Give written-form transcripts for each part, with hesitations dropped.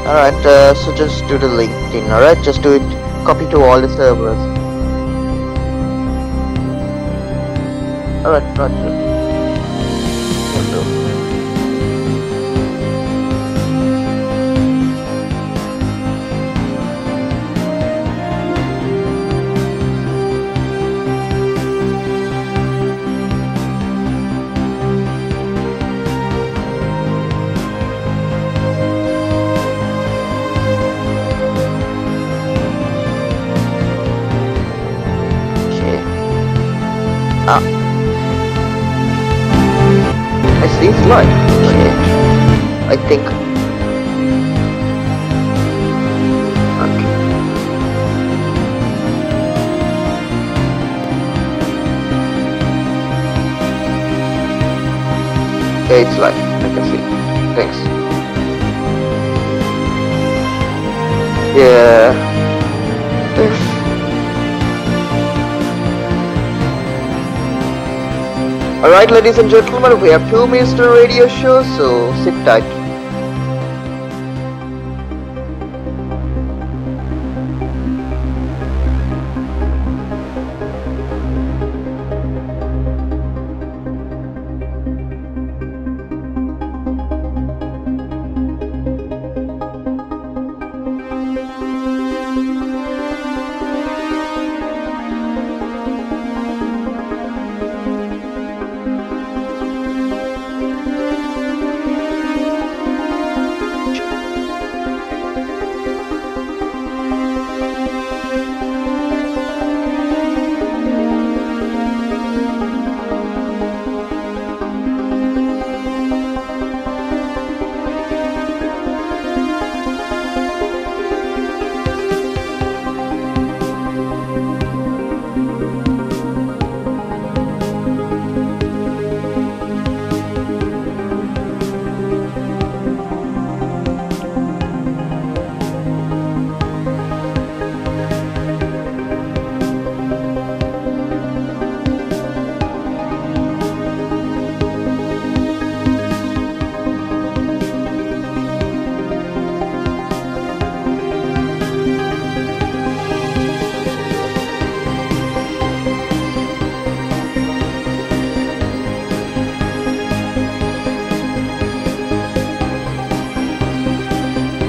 Alright, so just do the LinkedIn, alright? Just do it, copy to all the servers. Alright, roger. Will do. Ah, I see it's live. Okay. I think. Okay. Okay, it's live. I can see. Thanks. Yeah. Alright, ladies and gentlemen, we have 2 minutes to radio show, so sit tight.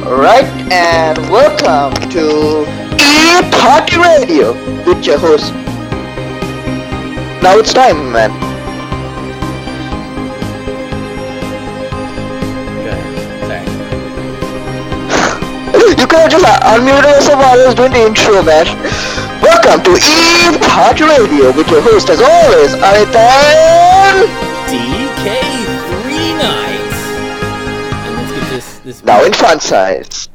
Alright, and welcome to E-Party Radio with your host. Now it's time, man. You could have just unmuted yourself while I was doing the intro, man. Welcome to E-Party Radio with your host, as always, Aritan DK3 Nights. And let's get this now in font size.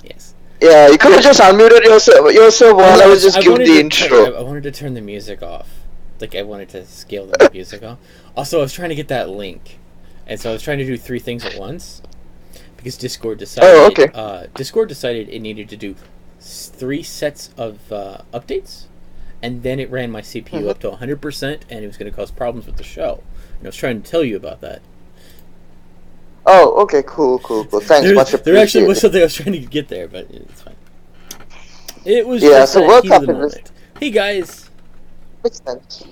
Yes. Yeah, you could have just unmuted yourself while I was just giving the intro. I wanted to turn the music off. Like, I wanted to scale the music off. Also, I was trying to get that link. And so I was trying to do 3 things at once. Because Discord decided... Oh, okay. Discord decided it needed to do 3 sets of updates. And then it ran my CPU up to 100%, and it was going to cause problems with the show. And I was trying to tell you about that. Oh, okay, cool. Thanks, much appreciated. There actually was something I was trying to get there, but it's fine. It was yeah, just so heat of welcome the to this. moment. Hey, guys. Makes sense.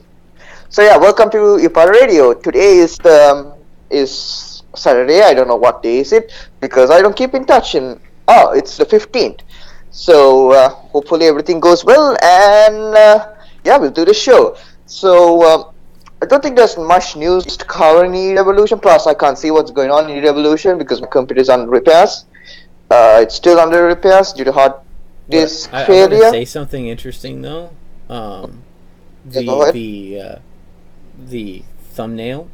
So yeah, welcome to E-Party Radio. Today is Saturday. I don't know what day is it because I don't keep in touch. It's the 15th. So hopefully everything goes well, and yeah, we'll do the show. So I don't think there's much news to cover in E-Revolution. Plus, I can't see what's going on in E-Revolution because my computer is under repairs. It's still under repairs due to hard disk failure. I want to say something interesting though. The thumbnail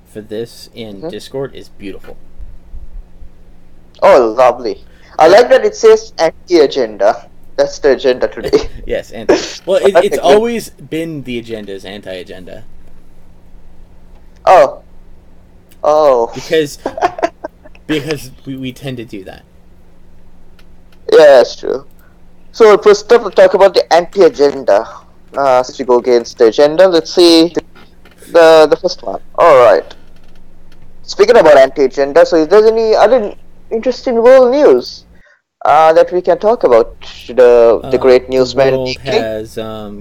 for this in Discord is beautiful. Oh, lovely. I like that it says anti-agenda. That's the agenda today. Yes, well, it's always been the agenda is anti-agenda. Oh. Because we tend to do that. Yeah, that's true. So first up, we'll talk about the anti-agenda. Since we go against the agenda, let's see the first one. All right. Speaking about anti-agenda, so if there's any other interesting world news that we can talk about. The great The newsman world Jakie. has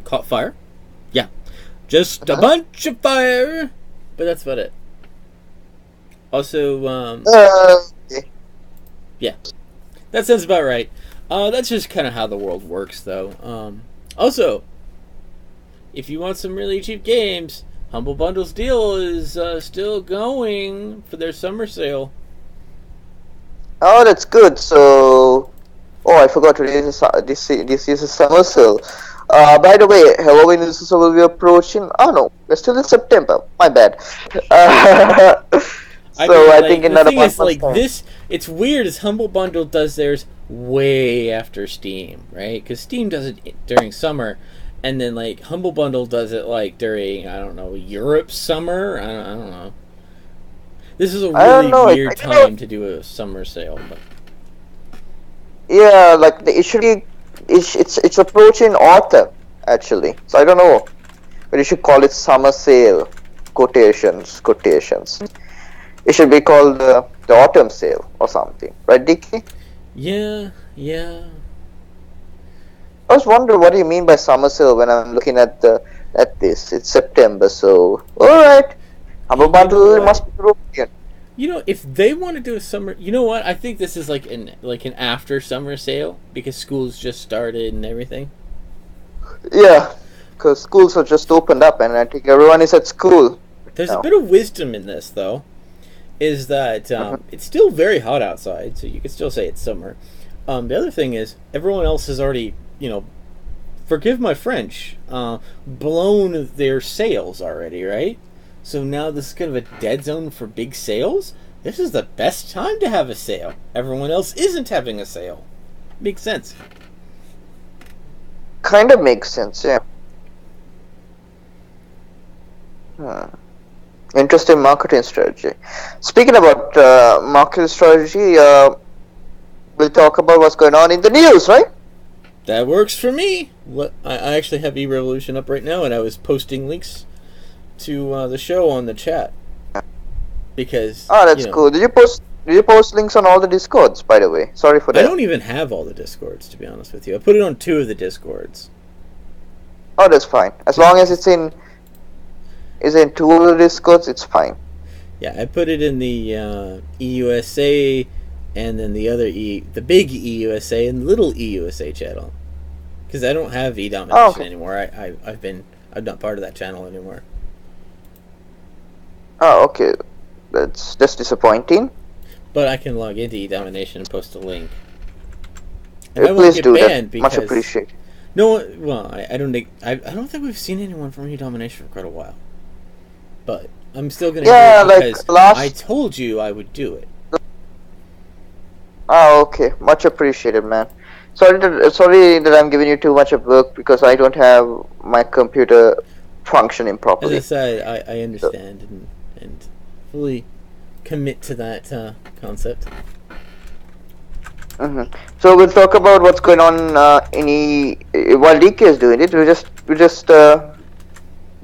caught fire. Yeah, just a Mhm. bunch of fire. But that's about it. Also, Okay. yeah, that sounds about right. That's just kind of how the world works, though. Also, if you want some really cheap games, Humble Bundle's deal is still going for their summer sale. Oh, that's good. So, oh, I forgot today this is a summer sale. By the way, Halloween is also will be approaching. Oh no, we're still in September. My bad. Uh, I so mean, I think like, in the another thing one is, month's like, time. this, it's weird as Humble Bundle does theirs way after Steam, right? Because Steam does it during summer, and then, like, Humble Bundle does it, like, during, I don't know, Europe summer? I don't know. This is a I don't really know. weird I don't know. time to do a summer sale, but Yeah, like it should be. It's approaching autumn actually. So I don't know, but you should call it summer sale. Quotations. It should be called the autumn sale or something, right, Dicky? yeah. I was wondering what do you mean by summer sale when I'm looking at this. It's September, so all right. Humble You know bundle what? must be European. You know, if they want to do a summer, you know what? I think this is like an after summer sale because school's just started and everything. Yeah, because schools are just opened up, and I think everyone is at school There's a now. bit of wisdom in this, though, is that Mhm. it's still very hot outside, so you could still say it's summer. The other thing is, everyone else has already, forgive my French, blown their sales already, right? So now this is kind of a dead zone for big sales. This is the best time to have a sale. Everyone else isn't having a sale. Makes sense. Kind of makes sense, yeah. Hmm. Interesting marketing strategy. Speaking about marketing strategy, we'll talk about what's going on in the news, right? That works for me. I actually have eRevolution up right now, and I was posting links to the show on the chat because Oh, that's cool. Did you post links on all the discords, by the way? Sorry for I that. don't even have all the discords, to be honest with you. I put it on 2 of the discords. Oh, that's fine. As long as it's in two of the discords, it's fine. Yeah, I put it in the EUSA and then the big EUSA and little EUSA channel because I don't have E Oh, Domination okay. anymore. I'm not part of that channel anymore. Oh, okay. That's disappointing. But I can log into E Domination and post a link, and I won't Please get do that. banned Much because appreciated. no. Well, I don't think we've seen anyone from E Domination for quite a while. But I'm still gonna do Yeah, it like because I last. told you I would do it. Oh, okay. Much appreciated, man. Sorry that I'm giving you too much of work because I don't have my computer functioning As I properly. said, I So, understand and fully commit to that concept. mhm. So we'll talk about what's going on while DK is doing it. We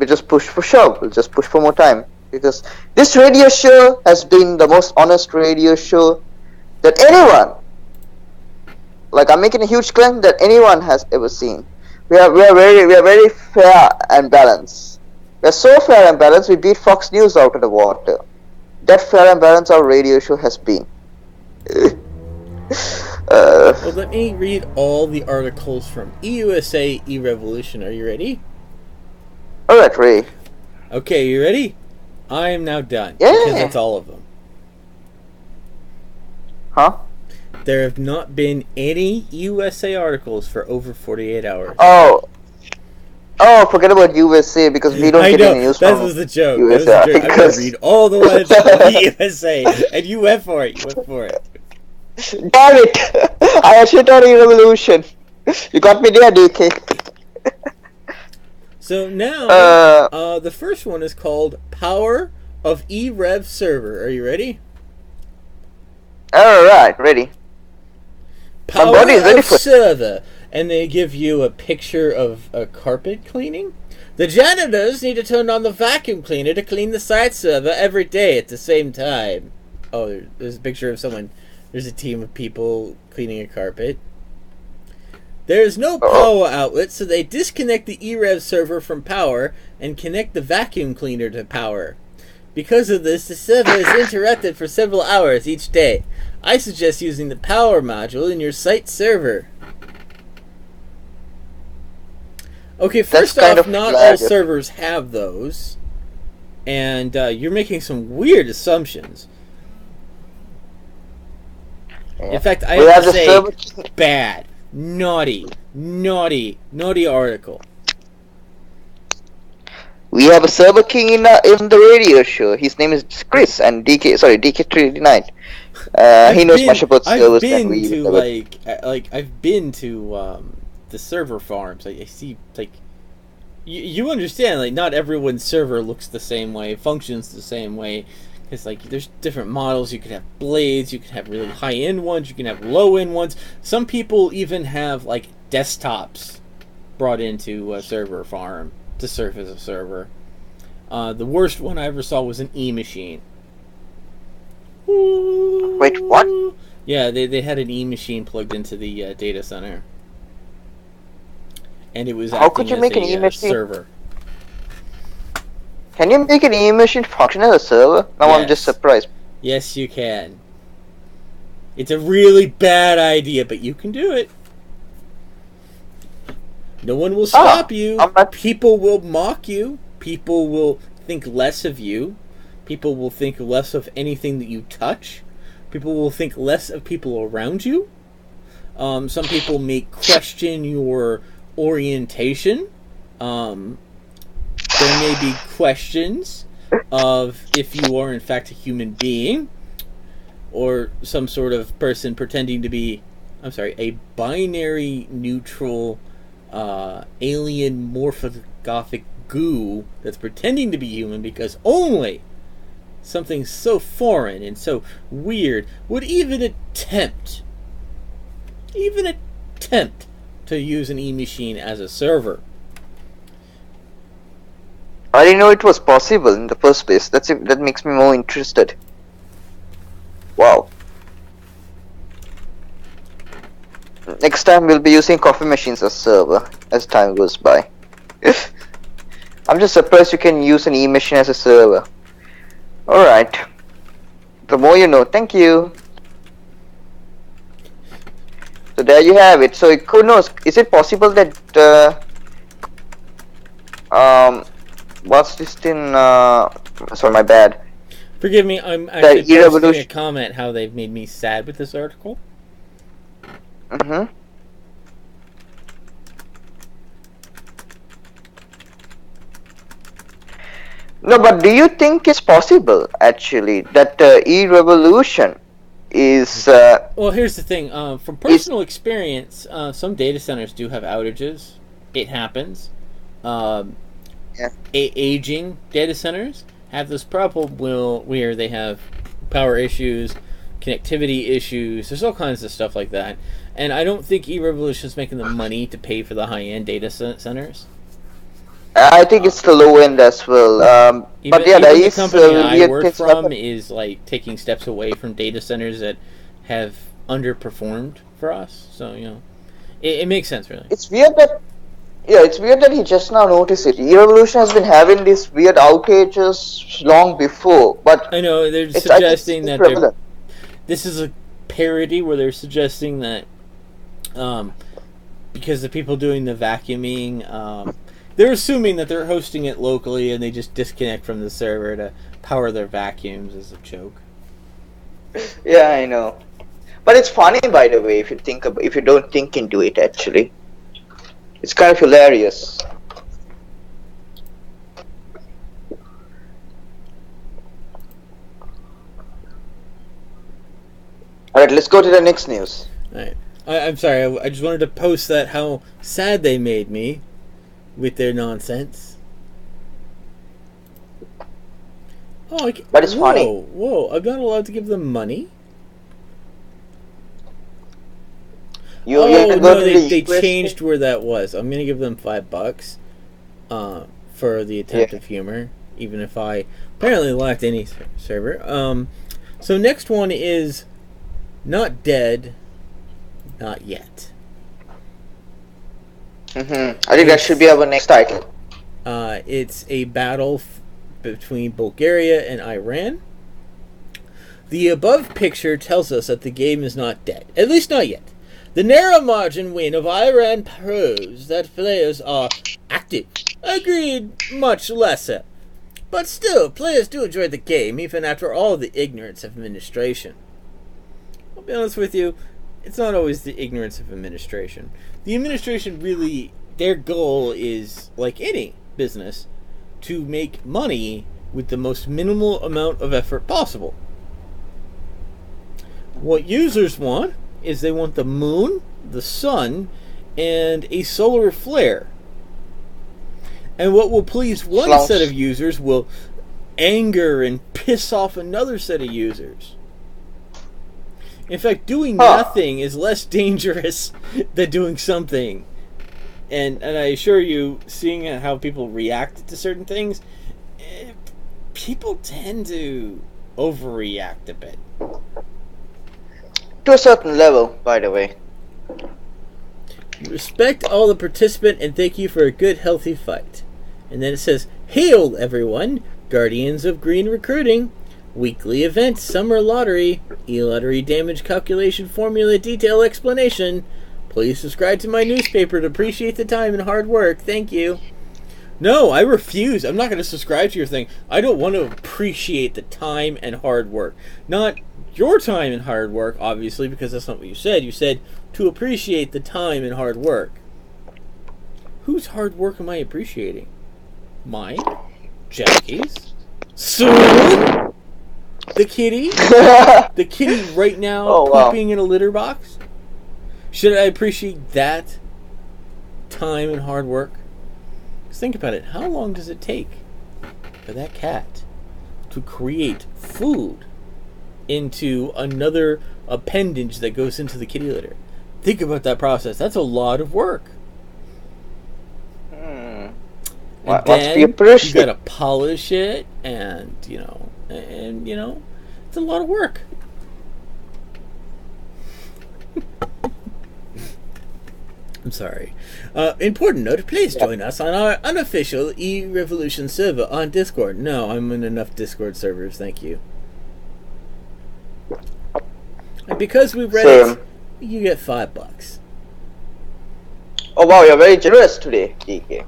just push for show. We'll just push for more time because this radio show has been the most honest radio show that anyone, like I'm making a huge claim that anyone has ever seen. We are very fair and balanced. We are so fair and balanced. We beat Fox News out of the water. That fair and balanced our radio show has been. Well, let me read all the articles from EUSA eRevolution. Are you ready? All right, Ray. Okay, you ready? I am now done because Yeah. that's all of them. Huh? There have not been any USA articles for over 48 hours. Oh. Oh, forget about USA because we don't I get know, any news that from was the joke. That was USA the joke. I'm going to articles. read all the ones from USA, and you went for it. Damn it! I actually thought revolution. You got me there, DK. So now, the first one is called Power of eRev Server. Are you ready? Alright, ready. My Power body is ready of for it. server. And they give you a picture of a carpet cleaning. The janitors need to turn on the vacuum cleaner to clean the site server every day at the same time. Oh, there's a picture of someone There's a team of people cleaning a carpet. There is no Oh, power outlet, so they disconnect the eRev server from power and connect the vacuum cleaner to power. Because of this, the server is interrupted for several hours each day. I suggest using the power module in your site server. Okay, that's first kind off, of not all hilarious. servers have those, and you're making some weird assumptions. In Yeah. fact, I We have have to the say, server. bad, naughty article. We have a server king in the radio show. His name is Chris and DK39. He knows much about I've servers than we been even to ever. I've been to the server farms. I see like you understand like not everyone's server looks the same way, functions the same way. Because like there's different models. You could have blades. You could have really high end ones. You can have low end ones. Some people even have like desktops brought into a server farm to serve as a server. The worst one I ever saw was an E-machine. Wait, what? Yeah, they had an E-machine plugged into the data center, and it was How could acting you as make an a e-machine? server. Can you make an e-machine function as a server? Now I'm just Yes, surprised. yes, you can. It's a really bad idea, but you can do it. No one will Ah, stop you. I'm not. People will mock you. People will think less of you. People will think less of anything that you touch. People will think less of people around you. Some people may question your orientation. Um, there may be questions of if you are in fact a human being or some sort of person pretending to be, I'm sorry, a binary neutral alien morphogothic goo that's pretending to be human because only something so foreign and so weird would even attempt to use an e-machine as a server. I didn't know it was possible in the first place. That makes me more interested. Wow. Next time we'll be using coffee machines as server as time goes by. I'm just surprised you can use an e-machine as a server. Alright. The more you know. Thank you. So there you have it. So who knows? Is it possible that what's this thing? Sorry, my bad. Forgive me, I'm The actually posting a e-revolution. comment how they've made me sad with this article. Mm-hmm. No, but do you think it's possible actually that e-revolution is Well, here's the thing. From is personal experience, some data centers do have outages. It happens. Um, yeah. Aging data centers have this problem where they have power issues, connectivity issues. There's all kinds of stuff like that. And I don't think eRevolution is making the money to pay for the high-end data centers. I think it's the low end as well. But yeah, there Even the is company I weird work things from happen. is like taking steps away from data centers that have underperformed for us. So it makes sense really. It's weird that it's weird that he just now noticed it. E-revolution has been having these weird outages long before, but I know they're I think it's suggesting still that prevalent. this is a parody where they're suggesting that um, because the people doing the vacuuming, they're assuming that they're hosting it locally and they just disconnect from the server to power their vacuums as a joke. Yeah, I know. But it's funny, by the way, if you don't think into it. Actually, it's kind of hilarious. All right, let's go to the next news. All right. I'm sorry. I just wanted to post that how sad they made me with their nonsense. Oh, But it's funny. Whoa! I'm not allowed to give them money. You have Oh to go no, to they the US. changed where that was. I'm gonna give them $5 for the attempt Yeah. of humor, even if I apparently lacked any server. So next one is Not dead, not yet. I think that should be our next title. It's a battle between Bulgaria and Iran. The above picture tells us that the game is not dead, at least not yet. The narrow margin win of Iran proves that players are active. Agreed, much lesser. But still, players do enjoy the game, even after all the ignorance of administration. I'll be honest with you, it's not always the ignorance of administration. The administration really, their goal is, like any business, to make money with the most minimal amount of effort possible. What users want is they want the moon, the sun, and a solar flare. And what will please one set of users will anger and piss off another set of users. In fact, doing nothing is less dangerous than doing something. And I assure you, seeing how people react to certain things, people tend to overreact a bit. To a certain level, by the way. Respect all the participant and thank you for a good, healthy fight. And then it says, hail everyone, Guardians of Green Recruiting, weekly event, summer lottery, e-lottery damage calculation formula detail explanation. Please subscribe to my newspaper to appreciate the time and hard work. Thank you. No, I refuse. I'm not going to subscribe to your thing. I don't want to appreciate the time and hard work. Not your time and hard work, obviously, because that's not what you said. You said to appreciate the time and hard work. Whose hard work am I appreciating? Mine? Jakie's? Soon? The kitty? The kitty right now pooping in a litter box? Should I appreciate that time and hard work? Because think about it. How long does it take for that cat to create food into another appendage that goes into the kitty litter? Think about that process. That's a lot of work. And then you gotta polish it, and you know, it's a lot of work. I'm sorry. Important note, please join us on our unofficial E-Revolution server on Discord. No, I'm in enough Discord servers, thank you. And because we read it, you get $5. Oh wow, you're very generous today, DK.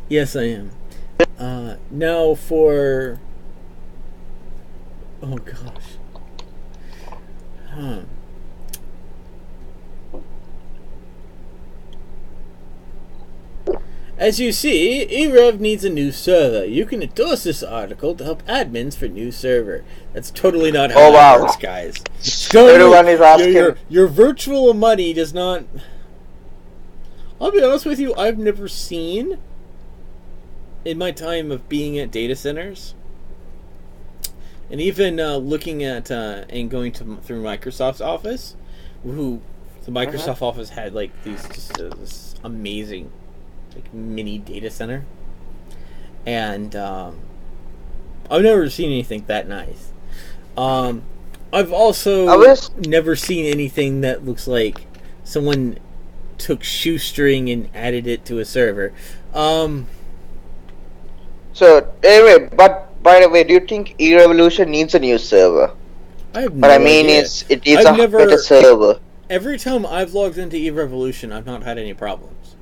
Yes, I am. Now for... Oh gosh. As you see, eRev needs a new server. You can endorse this article to help admins for new server. That's totally not how that works, guys. Everyone is asking. Your virtual money does not... I'll be honest with you, I've never seen, in my time of being at data centers, and even looking at and going through Microsoft's office, the Microsoft office had like this amazing like mini data center, and I've never seen anything that nice. I've also never seen anything that looks like someone took shoestring and added it to a server. So anyway, but by the way, do you think E-Revolution needs a new server? I have no idea. It needs a better server. Every time I've logged into E-Revolution, I've not had any problems.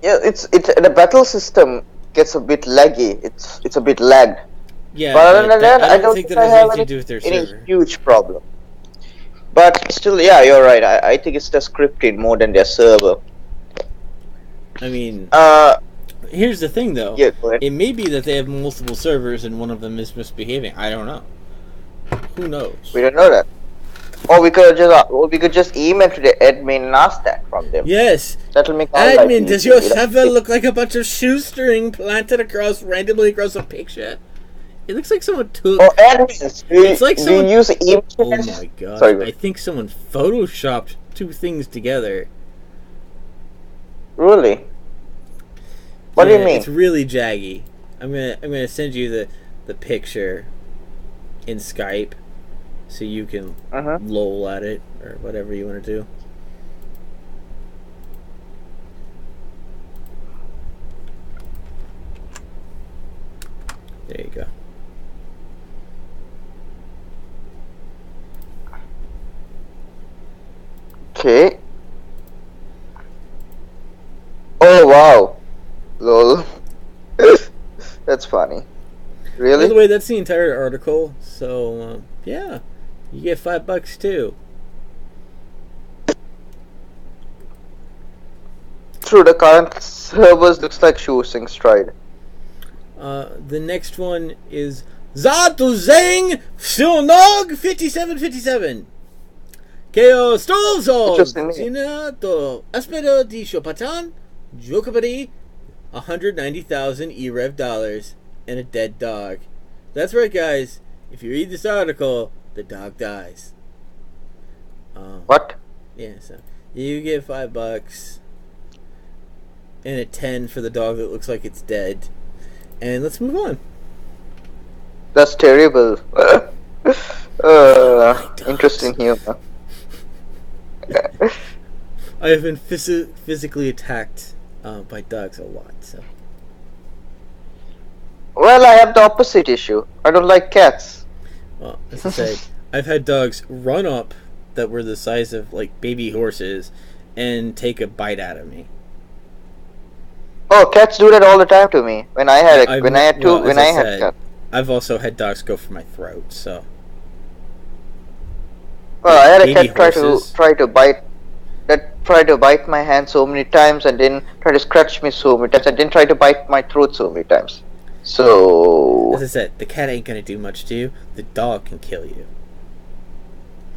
Yeah, it's the battle system gets a bit laggy. It's a bit lagged. Yeah, but other than that, I don't think think that I has have anything to do with their server. any huge problem. But still, yeah, you're right. I think it's the scripting more than their server. I mean, here's the thing, though. Yeah, go ahead. It may be that they have multiple servers and one of them is misbehaving. I don't know. Who knows? We don't know that. Or we could just email to the admin and ask that from them. Yes. That'll make our admin, does your server look like a bunch of shoestring planted randomly across a picture? It looks like someone took... Oh, admins! It's like someone... Do you use email? Oh my god. Sorry. I think someone photoshopped two things together. Really? What do you mean? It's really jaggy. I'm gonna send you the picture. in Skype, so you can Uh-huh. lol at it or whatever you want to do. There you go. Okay. Oh wow. Lol. That's funny. By the Really? way, that's the entire article. So yeah, you get $5 too. True, the current servers looks like Shoo stride. The next one is Zatu Zeng Sunog 5757. Keo Stolzog Interesting name. Sinato Aspero di Chopatan Jokabari 190,000 EREV dollars and a dead dog. That's right, guys. If you read this article, the dog dies. What? Yeah, so you get $5 and a 10 for the dog that looks like it's dead. And let's move on. That's terrible. Interesting humor. I have been physically attacked by dogs a lot. So Well, I have the opposite issue. I don't like cats. well, as I said, I've had dogs run up that were the size of like baby horses and take a bite out of me. Oh, cats do that all the time to me. When I had cats. I've also had dogs go for my throat. So Well, I had a baby cat horses. try to bite my hand so many times, and then try to scratch me so many times, and then try to bite my throat so many times. So As I said, the cat ain't gonna do much to you. The dog can kill you.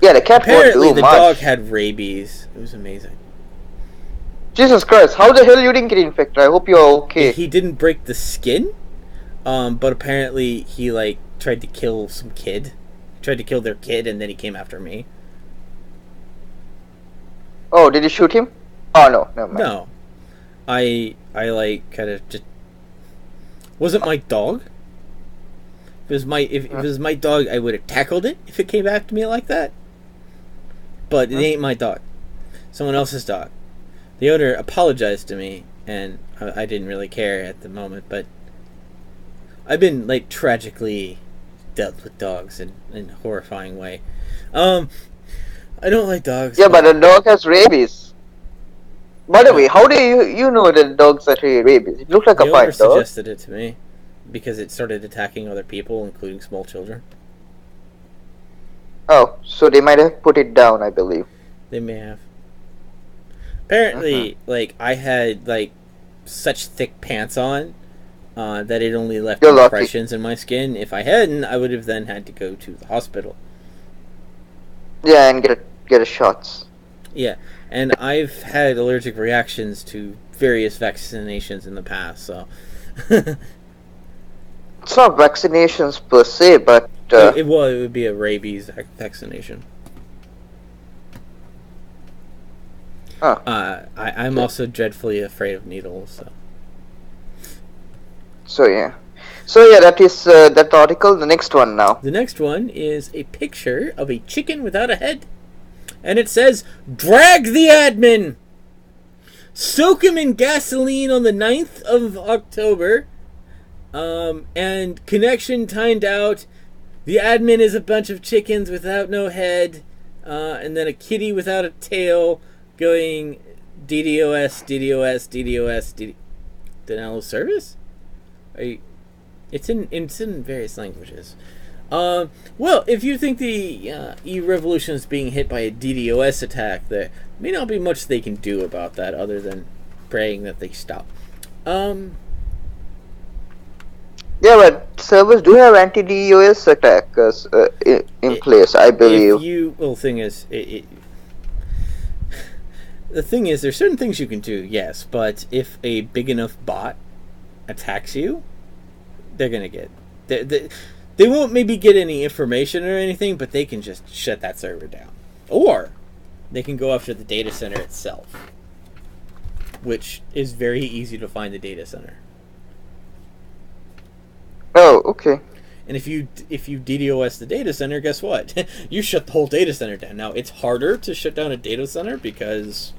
yeah, the cat won't Apparently, do the much. dog had rabies. It was amazing. Jesus Christ, how the hell you didn't get infected? I hope you're okay. He didn't break the skin, but apparently he like tried to kill some kid. Tried to kill their kid, and then he came after me. Oh, did you shoot him? Oh no, never mind. No, I like kind of just wasn't my dog. If it was my dog, I would have tackled it if it came after me like that. But it ain't my dog. Someone else's dog. The owner apologized to me, and I didn't really care at the moment. But I've been like tragically dealt with dogs in a horrifying way. I don't like dogs. Yeah, but the dog has rabies. By the way, how do you know that dogs are rabies? It looks like the a owner fine dog. suggested it to me because it started attacking other people, including small children. Oh, so they might have put it down, I believe. They may have. Apparently, like I had like such thick pants on that it only left You're lucky. impressions in my skin. If I hadn't, I would have then had to go to the hospital. Yeah, and get a shots. Yeah, and I've had allergic reactions to various vaccinations in the past, so It's not vaccinations per se, but it would be a rabies vaccination. I'm also dreadfully afraid of needles. So yeah, that is that article. The next one now. The next one is a picture of a chicken without a head, and it says, "Drag the admin! Soak him in gasoline on the 9th of October, and connection timed out. The admin is a bunch of chickens without no head, and then a kitty without a tail going DDoS, DDoS, DDoS, denial of service? It's in various languages. Well, if you think the e-revolution is being hit by a DDoS attack, there may not be much they can do about that other than praying that they stop. Yeah, but servers do have anti-DDoS attackers in place, I believe. The thing is, the thing is, there's certain things you can do, yes, but if a big enough bot attacks you, they're gonna get they won't maybe get any information or anything, but they can just shut that server down, or they can go after the data center itself, which is very easy to find the data center. Oh, okay. And if you DDoS the data center, guess what? You shut the whole data center down. Now, it's harder to shut down a data center because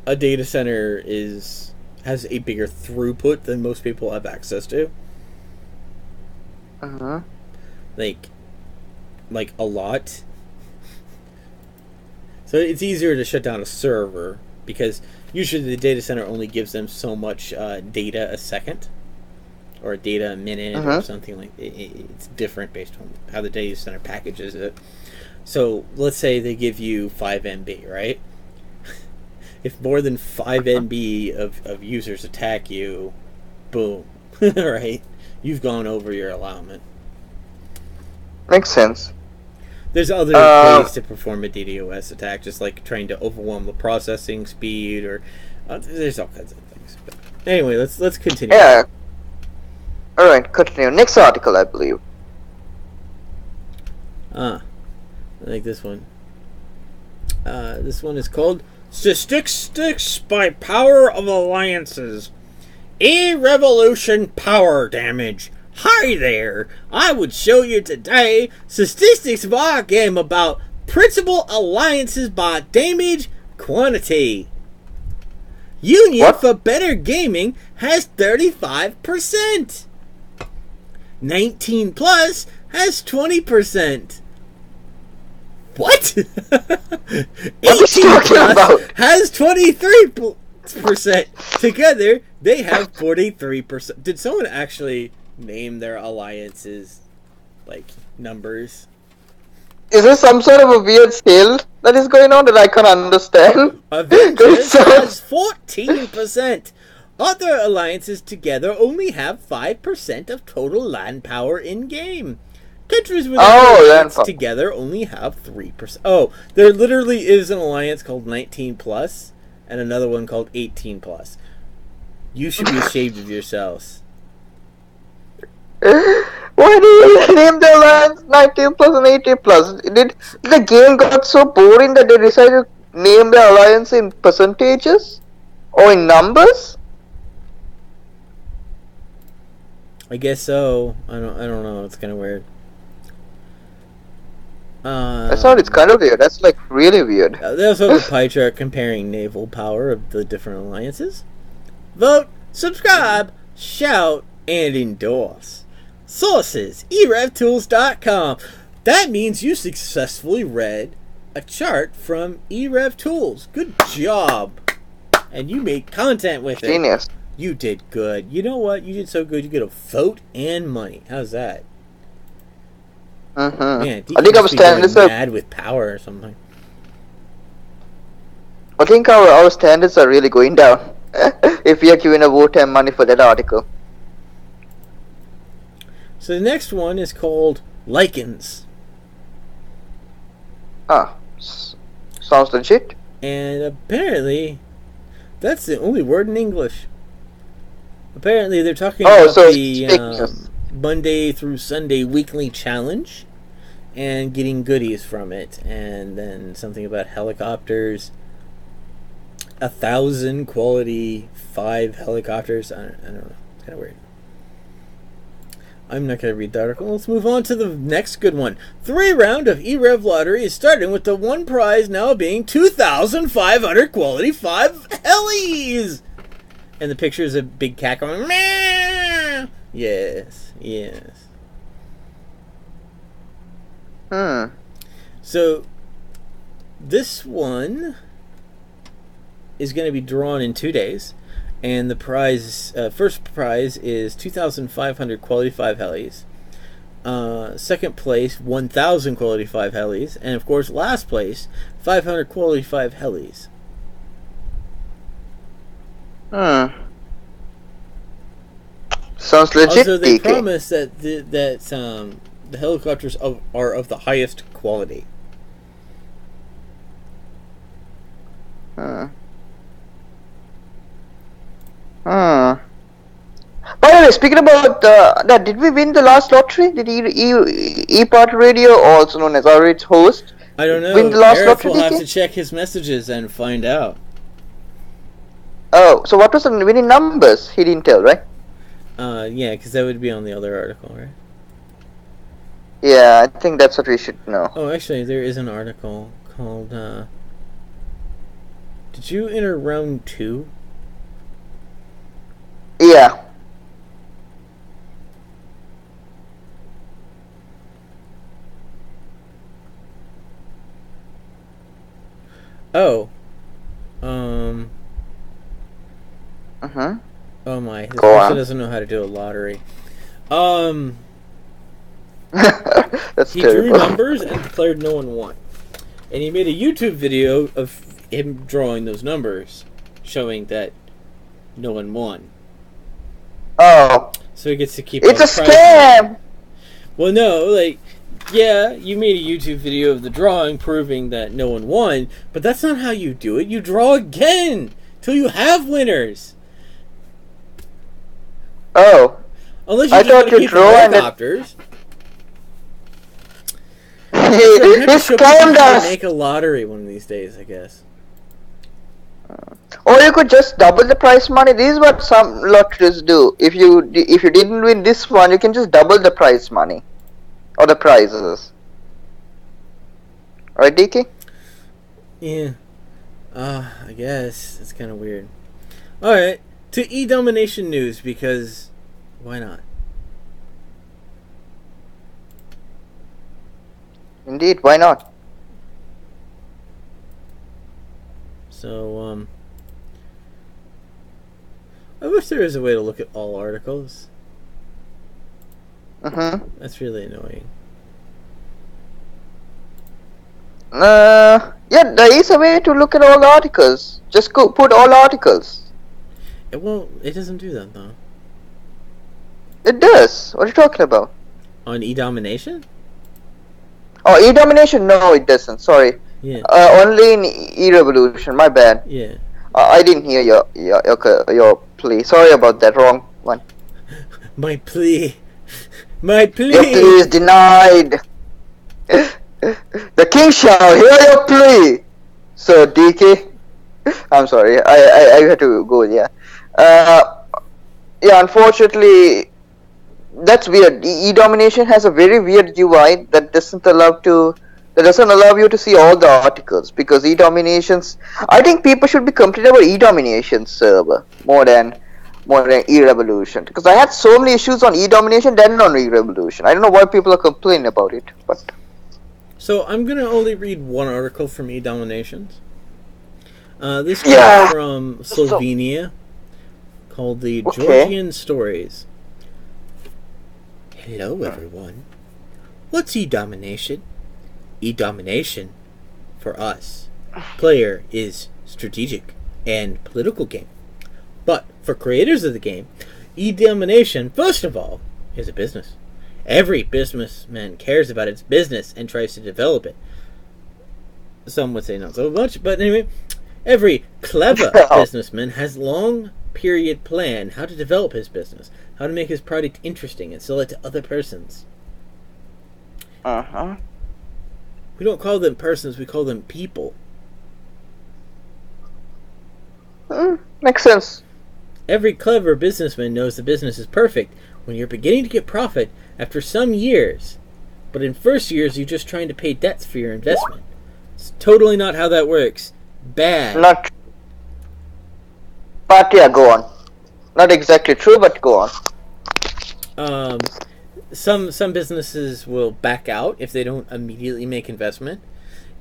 a data center has a bigger throughput than most people have access to. Like a lot. So it's easier to shut down a server because usually the data center only gives them so much data a second or data a minute or something like it's different based on how the data center packages it. So let's say they give you 5 MB, right? If more than 5 MB of users attack you, boom, right? You've gone over your allowance. Makes sense. There's other ways to perform a DDoS attack, just like trying to overwhelm the processing speed, or there's all kinds of things. But anyway, let's continue. Yeah. All right, continue. Next article, I believe. I like this one. This one is called "Statistics by Power of Alliances: E-Revolution Power Damage." Hi there! I would show you today statistics of our game about principal alliances by damage quantity. Union for Better Gaming has 35%. 19 Plus has 20%. What? 18 Plus has 23%. Together, they have 43%. Did someone actually name their alliances like numbers? Is there some sort of a weird scale that is going on that I can't understand? Avengers has 14%. Other alliances together only have 5% of total land power in game. Countries with alliance together only have 3%. Oh, there literally is an alliance called 19 Plus and another one called 18 Plus. You should be ashamed of yourselves. Why do you name the alliance 19 plus and 18 plus? Did the game got so boring that they decided to name the alliance in percentages or in numbers? I guess so. I don't know. It's kind of weird. That's not. It's kind of weird. That's like really weird. They also have a pie chart comparing naval power of the different alliances. Vote, subscribe, shout, and endorse. Sources, erevtools.com. That means you successfully read a chart from ErevTools. Good job. And you made content with it. Genius. You did good. You know what? You did so good you get a vote and money. How's that? Man, I think I was standards mad with power or something. I think our standards are really going down if we are giving a vote and money for that article. So the next one is called Lichens. Sounds legit. And apparently, that's the only word in English. Apparently, they're talking about the Monday through Sunday weekly challenge and getting goodies from it. And then something about helicopters. 1,000 quality 5 helicopters. I don't know. It's kind of weird. I'm not going to read the article. Let's move on to the next good one. 3-round of E-Rev Lottery is starting with the one prize now being 2,500 quality 5 helis. And the picture is a big cat going, meow. Yes. So, this one is going to be drawn in 2 days. And the prize, first prize is 2,500 quality 5 helis. Second place, 1,000 quality 5 helis. And of course, last place, 500 quality 5 helis. Sounds legit. Also, they promise that the helicopters are of the highest quality. By the way, speaking about that, did we win the last lottery? Did E-Part Radio, also known as our host, I don't know. win the last Eric lottery? Will have to check his messages and find out. Oh, so what was the winning numbers? He didn't tell, right? Yeah, because that would be on the other article, right? Yeah, I think that's what we should know. Oh, actually, there is an article called, Did you enter round 2? Yeah. Oh. Mm-hmm. Oh my, this Go person on. doesn't know how to do a lottery. That's He drew terrible. numbers and declared no one won. And he made a YouTube video of him drawing those numbers, showing that no one won. Oh. So he gets to keep It's all a the prize money. scam! Well, no, like, yeah, you made a YouTube video of the drawing proving that no one won, but that's not how you do it. You draw again till you have winners. Oh. Unless you I just thought want to you keep the draw and it... helicopters. he So we have to show people scammed how to us! make a lottery one of these days, I guess. Or you could just double the prize money. This is what some lotteries do. If you didn't win this one, you can just double the prize money. Or the prizes. Right, DK? Yeah. I guess. It's kind of weird. Alright, to E-Domination news, because why not? Indeed, why not? So, I wish there was a way to look at all articles. Mm-hmm. That's really annoying. Yeah, there is a way to look at all articles. Just go put all articles. It doesn't do that, though. It does. What are you talking about? On E-Domination? Oh, E-Domination? No, it doesn't. Sorry. Yeah. Only in E-Revolution. My bad. Yeah. I didn't hear your plea. Sorry about that. Wrong one. My plea. My plea. Your plea is denied. The king shall hear your plea. So DK, I'm sorry. I had to go. Yeah. Yeah. Unfortunately, that's weird. E-Domination has a very weird UI that doesn't allow you to see all the articles, because E-Dominations, I think people should be complaining about E-Domination server more than E-Revolution, because I had so many issues on E-Domination than on E-Revolution. I don't know why people are complaining about it, but So I'm gonna only read one article from E-Dominations. This comes from Slovenia, called the Georgian Stories. Hello, everyone. What's E-Domination? E-Domination, for us, player, is strategic and political game. But for creators of the game, E-Domination, first of all, is a business. Every businessman cares about its business and tries to develop it. Some would say not so much, but anyway, every clever businessman has long period plan how to develop his business, how to make his product interesting and sell it to other persons. We don't call them persons, we call them people. Makes sense. Every clever businessman knows the business is perfect when you're beginning to get profit after some years. But in first years, you're just trying to pay debts for your investment. It's totally not how that works. Bad. Not. But yeah, go on. Not exactly true, but go on. Some businesses will back out if they don't immediately make investment.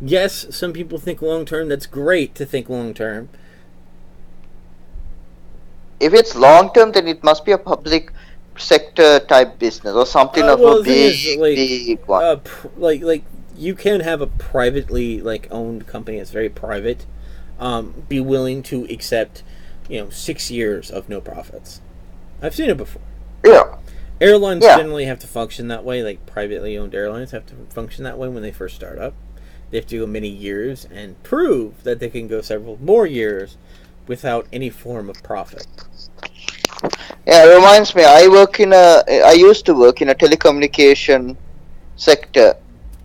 Yes, some people think long term. That's great to think long term. If it's long term, then it must be a public sector type business or something of a big one. Like you can have a privately owned company that's very private, be willing to accept 6 years of no profits. I've seen it before. Yeah. Airlines generally have to function that way. Like privately owned airlines have to function that way when they first start up. They have to go many years and prove that they can go several more years without any form of profit. Yeah, it reminds me. I used to work in a telecommunication sector,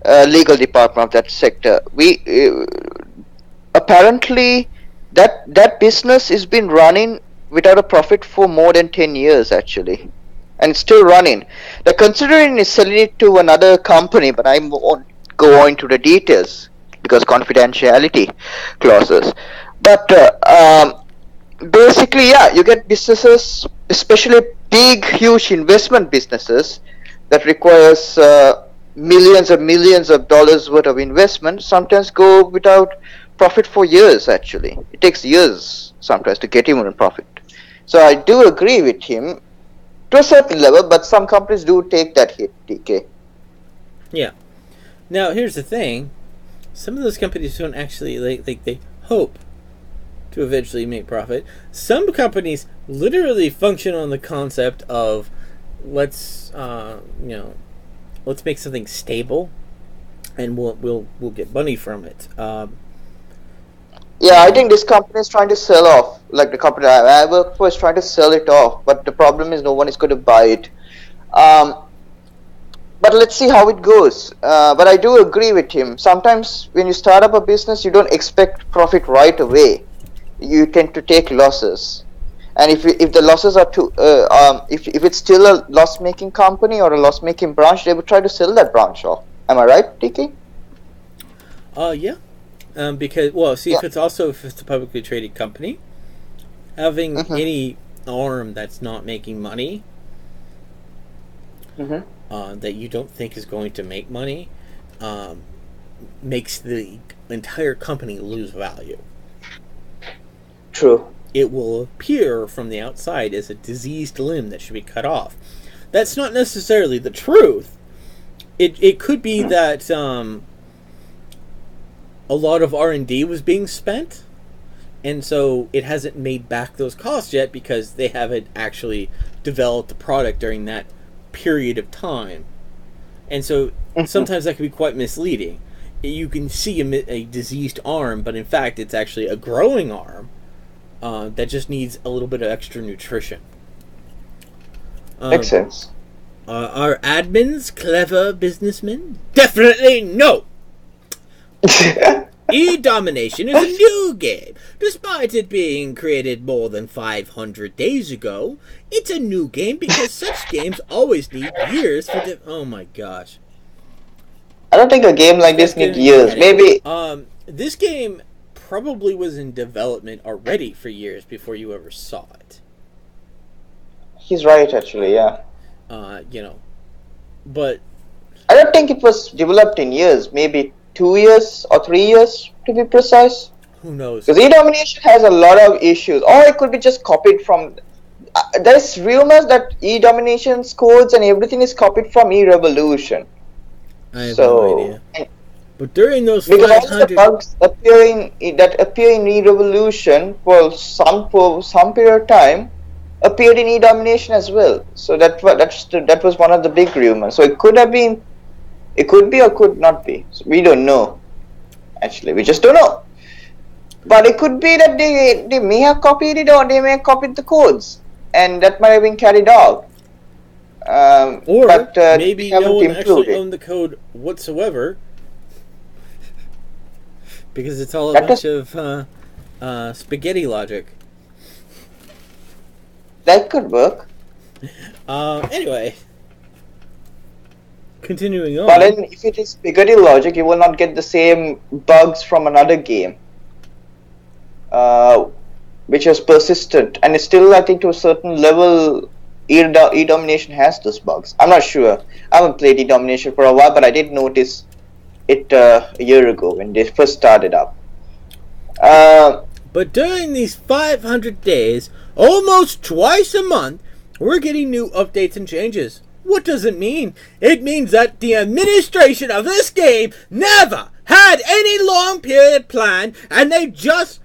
legal department of that sector. We apparently that business has been running without a profit for more than 10 years actually. and it's still running. They're considering selling it to another company, but I won't go into the details because confidentiality clauses. But basically, yeah, you get businesses, especially big, huge investment businesses that requires millions and millions of dollars worth of investment. Sometimes go without profit for years. Actually, it takes years sometimes to get even a profit. So I do agree with him to a certain level, but some companies do take that hit, DK. Yeah. Now, here's the thing. Some of those companies don't actually, like they hope to eventually make profit. Some companies literally function on the concept of let's let's make something stable, and we'll get money from it. Yeah, I think this company is trying to sell off, like the company I work for is trying to sell it off, but the problem is no one is going to buy it. But let's see how it goes. But I do agree with him. Sometimes when you start up a business, you don't expect profit right away. You tend to take losses, and if the losses are too, if it's still a loss-making company or a loss-making branch, they would try to sell that branch off. Am I right, DK? Yeah. Because, well, see, Yeah. if it's a publicly traded company, having Mm-hmm. any arm that's not making money, Mm-hmm. that you don't think is going to make money, makes the entire company lose value. True. It will appear from the outside as a diseased limb that should be cut off. That's not necessarily the truth. It could be that a lot of R&D was being spent, and so it hasn't made back those costs yet because they haven't actually developed the product during that period of time. And so sometimes that can be quite misleading. You can see a diseased arm, but in fact it's actually a growing arm that just needs a little bit of extra nutrition. Makes sense. Are admins clever businessmen? Definitely no! E-Domination is a new game. Despite it being created more than 500 days ago, it's a new game because such games always need years for oh my gosh. I don't think a game like this needs years. Maybe. This game probably was in development already for years before you ever saw it. He's right, actually. Yeah. But I don't think it was developed in years. Maybe 2 years or 3 years to be precise. who knows? Because E-Domination has a lot of issues. Or it could be just copied from. There's rumors that E-Domination's codes and everything is copied from E-Revolution. I have no idea. But during those Because all the 500... bugs appear in E-Revolution for some period of time appeared in E-Domination as well. So that was one of the big rumors. So it could have been, it could be or could not be. So we don't know. Actually, we just don't know. But it could be that they may have copied it or they may have copied the codes, and that might have been carried out. But maybe no one actually owned the code whatsoever, because it's all a bunch of spaghetti logic. That could work. Anyway, continuing on. But then, if it is spaghetti logic, you will not get the same bugs from another game, which was persistent, and it's still, I think, to a certain level. E-Domination has those bugs. I'm not sure. I haven't played E-Domination for a while, but I did notice it a year ago when they first started up. But during these 500 days, almost twice a month, we're getting new updates and changes. What does it mean? It means that the administration of this game never had any long period plan, and they just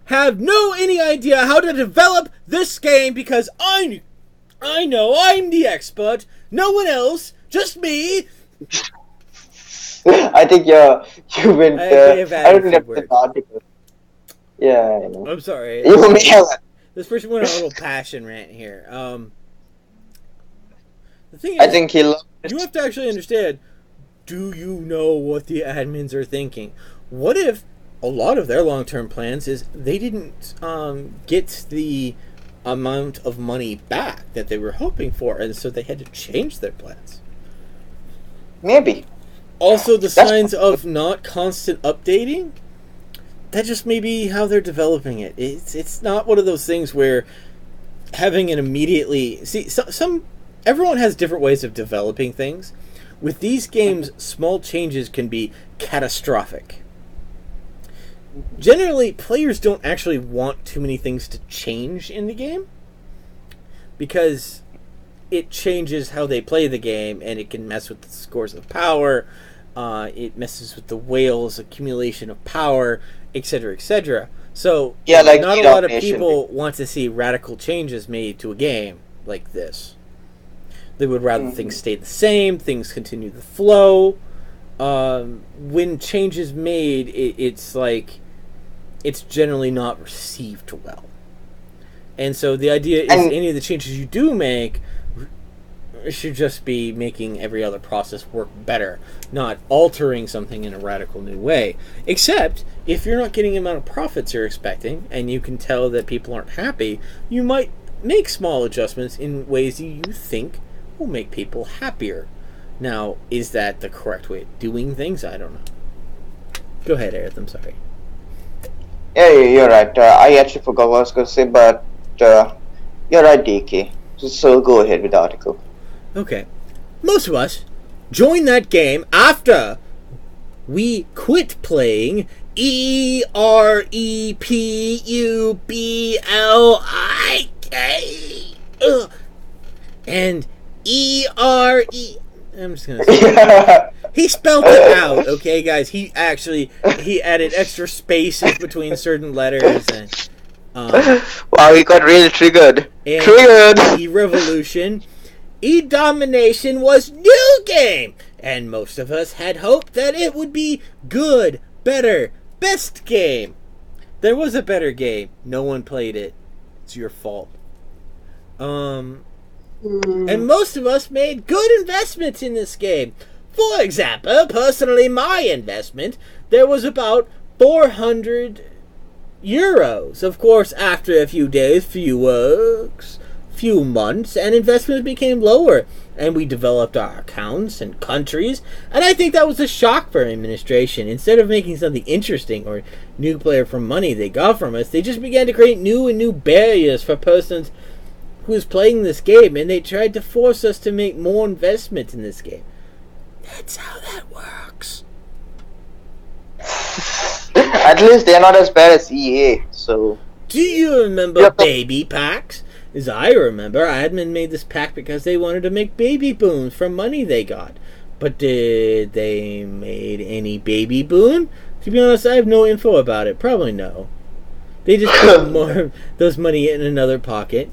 have any idea how to develop this game because I know I'm the expert. No one else, just me. I think you went. I don't think that's the article. Yeah, I know. I'm sorry. You may have. This person went on a little passion rant here. The thing is, I think you have to actually understand. Do you know what the admins are thinking? What if a lot of their long-term plans is they didn't get the amount of money back that they were hoping for, and so they had to change their plans. Maybe. Also, the signs of not constant updating, that just may be how they're developing it. It's not one of those things where having an immediately... See, everyone has different ways of developing things. With these games, small changes can be catastrophic. Generally, players don't actually want too many things to change in the game, because it changes how they play the game, and it can mess with the scores of power, it messes with the whale's accumulation of power, etc., etc. So, Yeah, like not a lot of people want to see radical changes made to a game like this. They would rather things stay the same, things continue the flow. When change is made, it's like, it's generally not received well. And so the idea is any of the changes you do make should just be making every other process work better, not altering something in a radical new way. Except, if you're not getting the amount of profits you're expecting, and you can tell that people aren't happy, you might make small adjustments in ways you think will make people happier. Now, is that the correct way of doing things? I don't know. Go ahead, Aerith, I'm sorry. Yeah, you're right. I actually forgot what I was going to say, but you're right, DK. So go ahead with the article. Okay. Most of us joined that game after we quit playing EREPUBLIK and ERE. I'm just gonna say he spelled it out, okay, guys. He added extra spaces between certain letters, and wow, he got really triggered. E-Revolution, E-Domination was new game, and most of us had hoped that it would be good, better, best game. There was a better game. No one played it. It's your fault. And most of us made good investments in this game. For example, personally, my investment, there was about 400 euros. Of course, after a few days, few weeks, few months, and investments became lower, and we developed our accounts and countries, and I think that was a shock for administration. Instead of making something interesting or new player for money they got from us, they just began to create new barriers for persons who's playing this game, and they tried to force us to make more investment in this game. That's how that works. At least they're not as bad as EA, so... Do you remember baby packs? As I remember, admin made this pack because they wanted to make baby boons from money they got. But did they made any baby boon? To be honest, I have no info about it. Probably no. They just put more of those money in another pocket.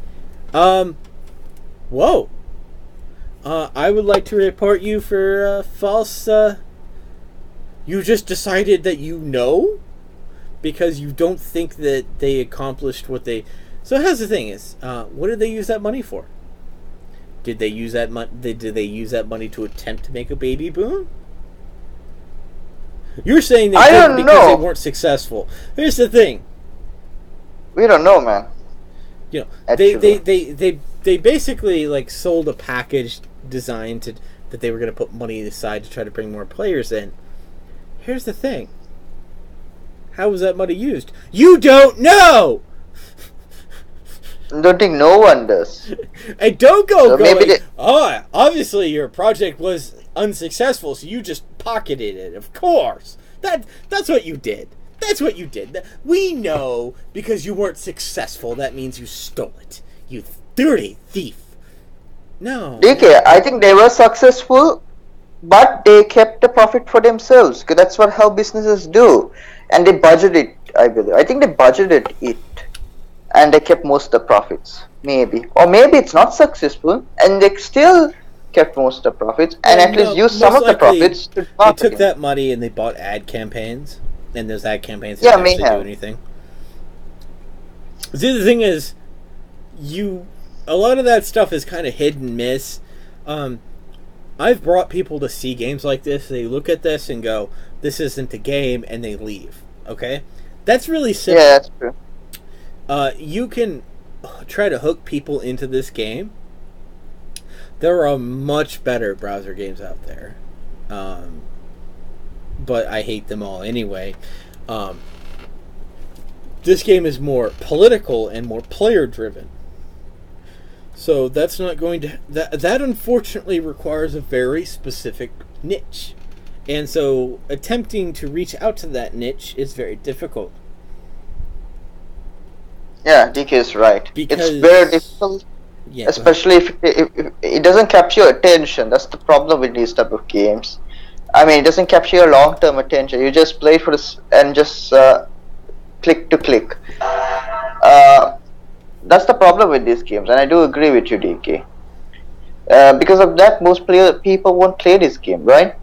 Whoa. I would like to report you for false, you just decided that you know? Because you don't think that they accomplished what they... So here's the thing is, what did they use that money for? Did they use that did they use that money to attempt to make a baby boom? You're saying they didn't because they weren't successful. Here's the thing. We don't know, man. You know, they basically like sold a package designed that they were going to put money aside to try to bring more players in. Here's the thing. How was that money used? You don't know! I don't think no one does. And don't go obviously your project was unsuccessful, so you just pocketed it. Of course. That's what you did. That's what you did. We know because you weren't successful, that means you stole it. You dirty thief. No. DK, I think they were successful, but they kept the profit for themselves, because that's how businesses do. And they budgeted it, I believe. I think they budgeted it, and they kept most of the profits. Maybe. Or maybe it's not successful, and they still kept most of the profits, and at least used some of the profits to marketing. They took that money and they bought ad campaigns, and those ad campaigns didn't actually do anything. See, the thing is, a lot of that stuff is kind of hit and miss. I've brought people to see games like this. They look at this and go, "This isn't a game," and they leave. Okay, that's really simple. Yeah, that's true. You can try to hook people into this game, there are much better browser games out there. But I hate them all anyway. This game is more political and more player driven. So that's not going to... That unfortunately requires a very specific niche. And so attempting to reach out to that niche is very difficult. Yeah, DK is right. Because, it's very difficult, yeah, especially if it doesn't capture your attention. That's the problem with these type of games. I mean, it doesn't capture your long-term attention. You just play for this and just click to click. That's the problem with these games, and I do agree with you, DK. Because of that, most people won't play this game, right?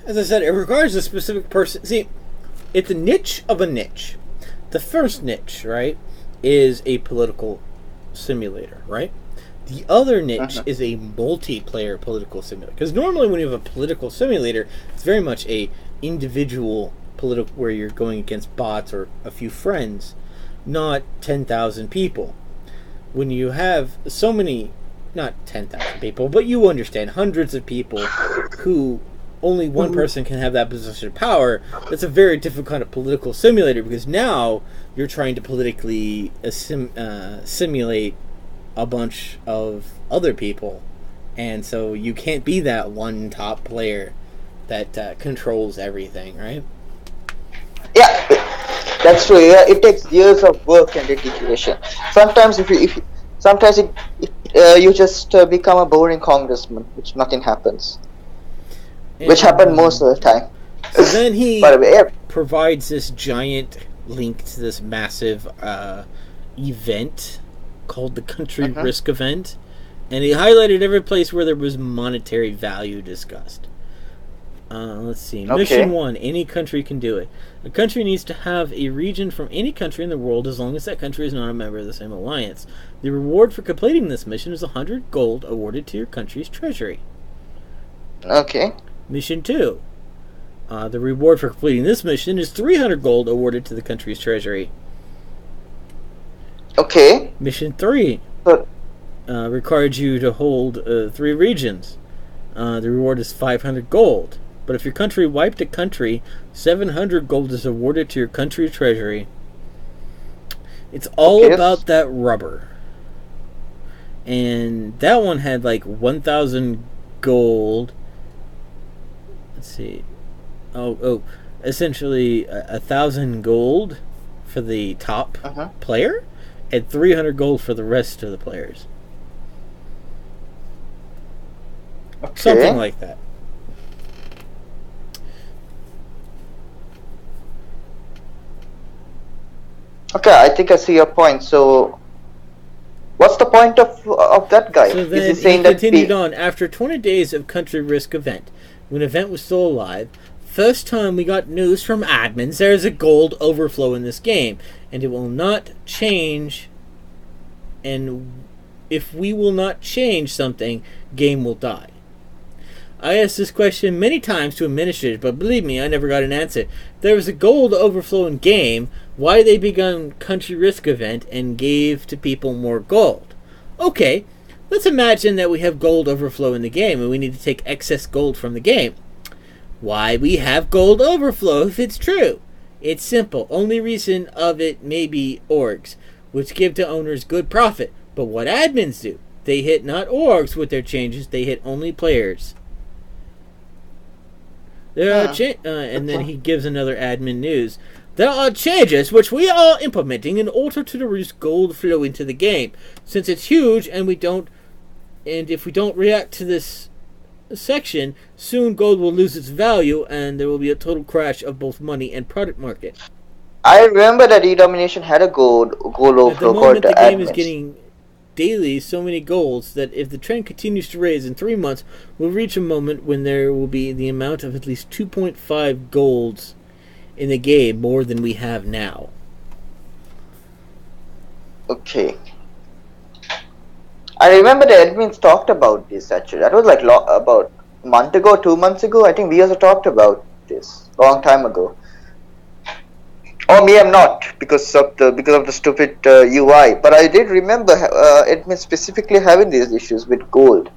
As I said, it requires a specific person. See, it's a niche of a niche. The first niche, right, is a political simulator, right? The other niche is a multiplayer political simulator. Because normally when you have a political simulator, it's very much a individual political where you're going against bots or a few friends, not 10,000 people. When you have so many, not 10,000 people, but you understand, hundreds of people who only one person can have that position of power, that's a very different kind of political simulator, because now you're trying to politically simulate a bunch of other people, and so you can't be that one top player that controls everything, right? Yeah, that's true. Yeah, it takes years of work and dedication. Sometimes you just become a boring congressman, which nothing happens. Which happened most of the time. So then he provides this giant link to this massive event called the Country Risk Event, and he highlighted every place where there was monetary value discussed. Let's see. Okay. Mission 1. Any country can do it. A country needs to have a region from any country in the world as long as that country is not a member of the same alliance. The reward for completing this mission is 100 gold awarded to your country's treasury. Okay. Mission 2. The reward for completing this mission is 300 gold awarded to the country's treasury. Okay. Mission 3 required you to hold 3 regions. The reward is 500 gold. But if your country wiped a country, 700 gold is awarded to your country's treasury. It's all about that rubber. And that one had like 1,000 gold. Let's see. Essentially 1,000 gold for the top player, and 300 gold for the rest of the players. Okay. Something like that. Okay, I think I see your point. So, what's the point of that guy? So then he continued on. After 20 days of Country Risk Event, when Event was still alive, first time we got news from admins, there is a gold overflow in this game, and it will not change. And if we will not change something, game will die. I asked this question many times to administrators, but believe me, I never got an answer. There was a gold overflow in game. Why they begun Country Risk Event and gave to people more gold? Okay, let's imagine that we have gold overflow in the game and we need to take excess gold from the game. Why we have gold overflow if it's true? It's simple. Only reason of it may be orgs, which give to owners good profit. But what admins do? They hit not orgs with their changes, they hit only players. There are and then he gives another admin news. There are changes which we are implementing in order to reduce gold flow into the game. Since it's huge and if we don't react to this section, soon gold will lose its value and there will be a total crash of both money and product market. I remember that E-Domination had a gold overflow. At the moment, the game is getting daily so many golds that if the trend continues to raise in 3 months, we'll reach a moment when there will be the amount of at least 2.5 golds in the game more than we have now. Okay. I remember the admins talked about this actually. That was like about a month ago, 2 months ago. I think we also talked about this long time ago. Oh, me, I'm not because of the stupid UI. But I did remember admin specifically having these issues with gold.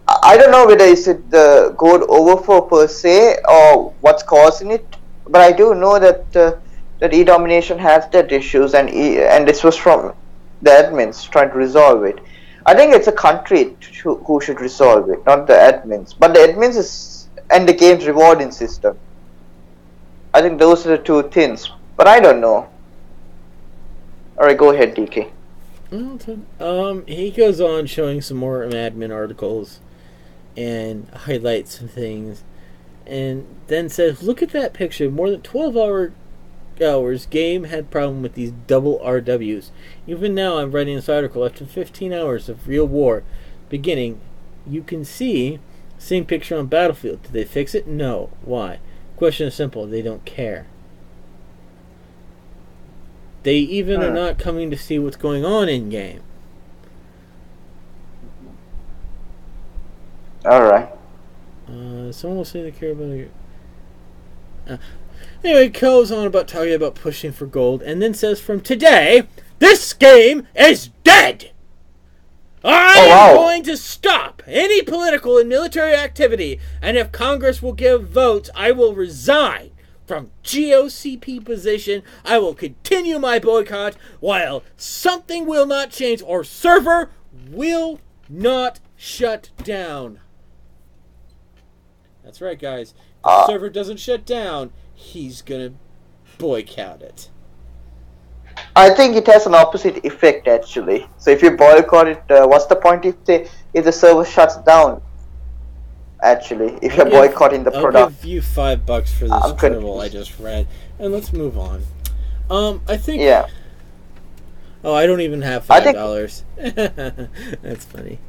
I don't know whether is it the gold overflow per se or what's causing it, but I do know that e-domination has that issues, and this was from the admins trying to resolve it. I think it's a country who should resolve it, not the admins. But the admins is and the game's rewarding system. I think those are the two things. But I don't know. Alright, go ahead, DK. He goes on showing some more admin articles and highlights some things, and then says, "Look at that picture. More than 12 hours. Game had problem with these double RWs. Even now, I'm writing this article after 15 hours of real war beginning. You can see same picture on Battlefield. Did they fix it? No. Why? Question is simple. They don't care. They even are not coming to see what's going on in game." Alright. Someone will say they care about it. Anyway, it goes on about talking about pushing for gold, and then says, "From today, this game is dead! I am going to stop any political and military activity, and if Congress will give votes, I will resign from GOCP position. I will continue my boycott while something will not change or server will not shut down." That's right, guys. If the server doesn't shut down, he's gonna boycott it. I think it has an opposite effect, actually. So if you boycott it, what's the point if the server shuts down? Actually, if you're boycotting the product. I'll give you $5 for this journal I just read, and let's move on. I think. Yeah. Oh, I don't even have $5. That's funny.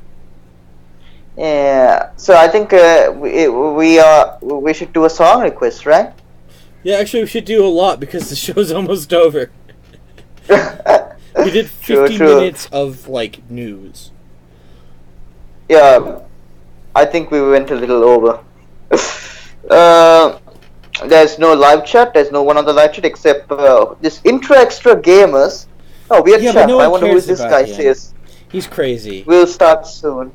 Yeah. So I think we should do a song request, right? Yeah, actually, we should do a lot because the show's almost over. We did 50 minutes of news. Yeah, I think we went a little over. There's no live chat. There's no one on the live chat except this Intra Extra Gamers. Oh, weird chat. I wonder who this guy says. He's crazy. We'll start soon.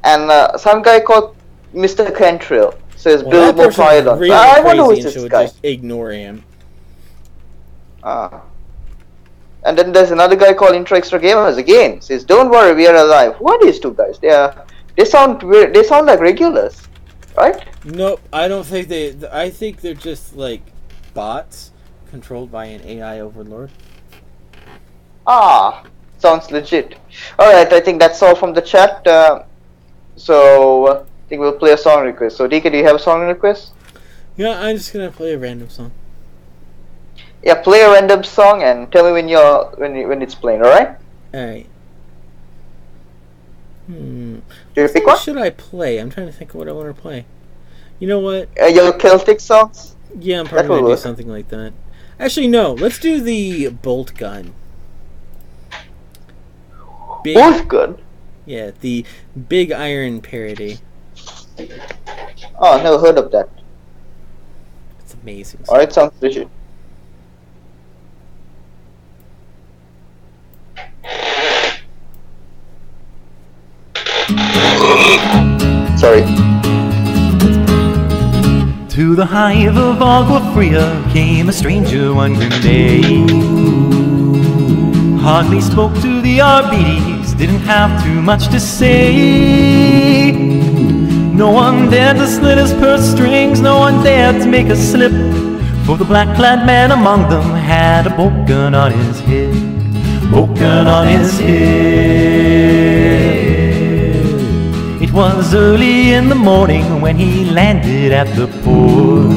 And some guy called Mr. Cantrell says build more pylons. Really I wonder who this guy. Just ignore him. And then there's another guy called Intra Extra Gamers again. Says, "Don't worry, we are alive." Who are these two guys? They sound weird. They sound like regulars, right? Nope, I don't think I think they're just bots controlled by an AI overlord. Sounds legit. All right, I think that's all from the chat. So I think we'll play a song request. So DK, do you have a song request? Yeah, I'm just gonna play a random song. Yeah, play a random song and tell me when it's playing. All right. All right. Do you pick one? What should I play? I'm trying to think of what I want to play. You know what? Your Celtic songs? Yeah, I'm probably gonna do something like that. Actually, no. Let's do the bolt gun. Bolt gun? Yeah, the Big Iron parody. Oh, never heard of that. It's amazing. Alright, sounds legit. Sorry. To the hive of Agua Fria came a stranger one grim day. Hardly spoke to the Arbites, didn't have too much to say. No one dared to slit his purse strings, no one dared to make a slip, for the black-clad man among them had a bolt gun on his head. Bolt gun on his head. It was early in the morning when he landed at the port,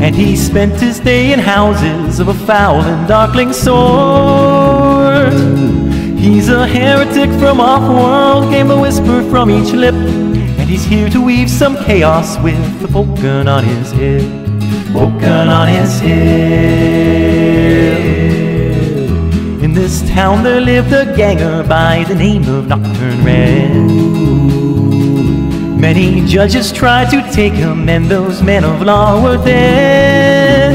and he spent his day in houses of a foul and darkling sort. He's a heretic from off-world, came a whisper from each lip, and he's here to weave some chaos with the bolt gun on his head. Bolt gun on his head. In this town there lived a ganger by the name of Nocturne Red. Many judges tried to take him, and those men of law were dead.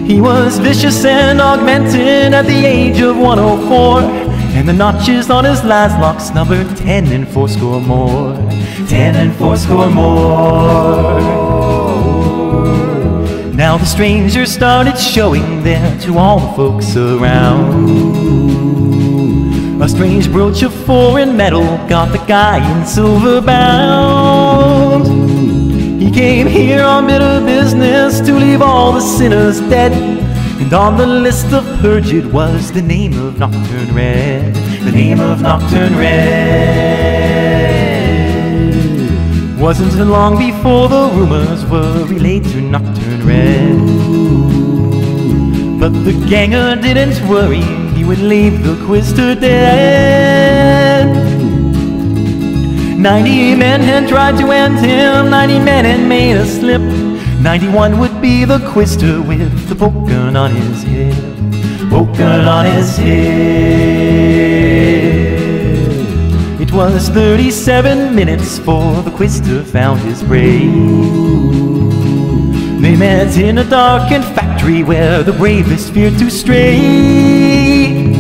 He was vicious and augmented at the age of 104, and the notches on his last locks numbered 10 and fourscore more. 10 and fourscore more. Now the stranger started showing there to all the folks around. A strange brooch of foreign metal got the guy in silver bound. He came here on bitter business to leave all the sinners dead, and on the list of purged was the name of Nocturne Red. The name of Nocturne Red. Wasn't long before the rumors were relayed to Nocturne Red. But the ganger didn't worry, he would leave the Quister dead. 90 men had tried to end him, 90 men had made a slip. 91 would be the Quister with the poke gun on his head. Poke gun on his head. It was 37 minutes before the Quister found his prey. They met in a darkened factory where the bravest feared to stray.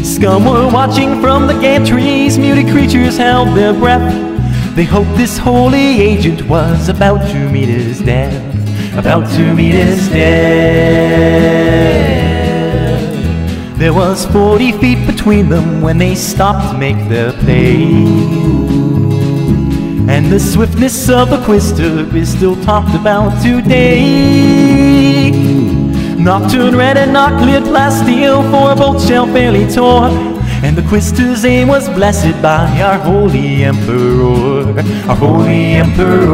Scum were watching from the gantries, muted creatures held their breath. They hoped this holy agent was about to meet his death. About to meet his death. There was 40 feet between them when they stopped to make their play. And the swiftness of the Quister is still talked about today. Nocturne Red and knock-lit plasteel, for both shell fairly tore, and the Quister's aim was blessed by our holy emperor. Our holy emperor.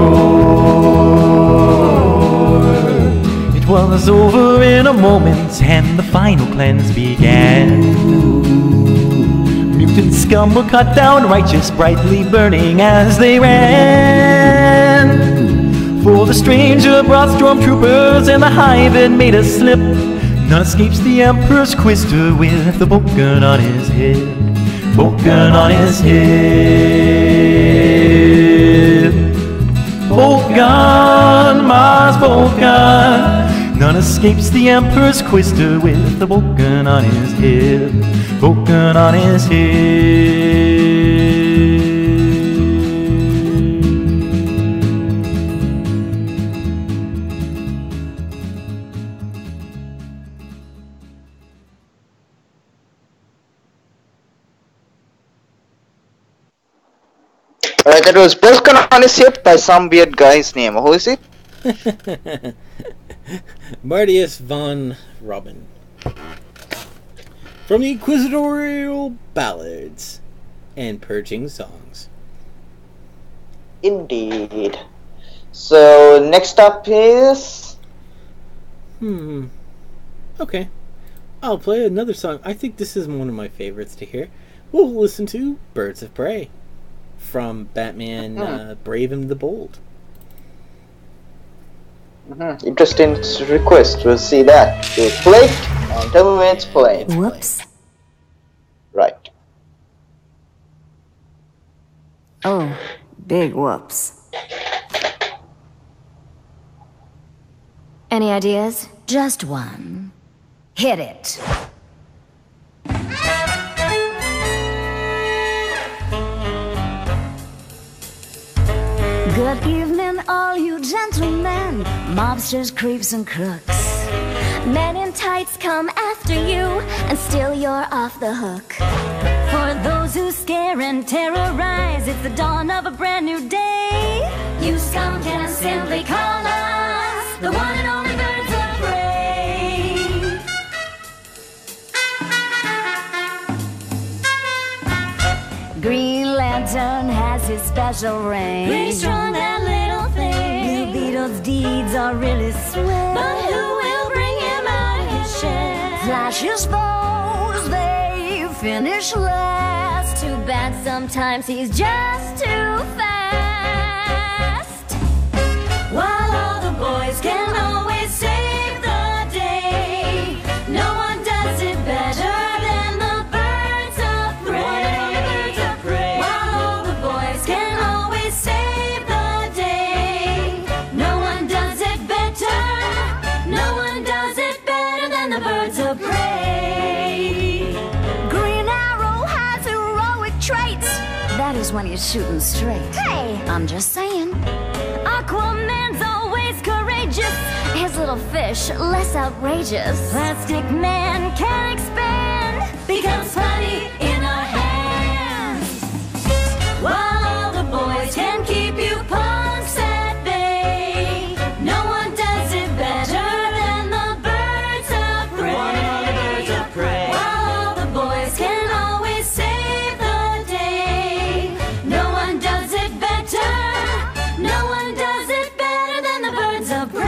It was over in a moment, and the final cleanse began. Mutant scum were cut down, righteous, brightly burning as they ran. For the stranger brought stormtroopers, and the hive had made a slip. None escapes the Emperor's Quister with the bolt gun on his head. Bolt gun on his head. Bolt gun, Mars bolt gun. None escapes the Emperor's Quister with the bolt gun on his head. Bolt gun on his head. Alright, that was Broken on his Hip by some weird guy's name. Who is it? Martius von Robin. From the Inquisitorial Ballads and Purging Songs. Indeed. So, next up is... Okay. I'll play another song. I think this is one of my favorites to hear. We'll listen to Birds of Prey from Batman Brave and the Bold. Interesting request. We'll see that. We'll play it and tell me when it's playing. Whoops. Right. Oh, big whoops. Any ideas? Just one. Hit it. Good evening, all you gentlemen, mobsters, creeps, and crooks. Men in tights come after you, and still you're off the hook. For those who scare and terrorize, it's the dawn of a brand new day. You scum can simply call us the one and only Birds of Prey. Green Lantern has his special ring. Pretty strong, that little thing. Blue Beetle's deeds are really swell. But who will bring him out of his shell? Flash's foes, they finish last. Too bad sometimes he's just too fast. While all the boys can always save the day, no one does it better than the Birds of Prey. While all the boys can always save the day, no one does it better. No one does it better. fires when he's shooting straight. Hey! I'm just saying. Aquaman's always courageous. His little fish, less outrageous. Plastic Man can expand, becomes putty in our hands. While all the boys can keep you punks at bay, no one does it better than the birds of prey. While all the boys can always save the day, no one does it better. No one does it better than the birds of prey.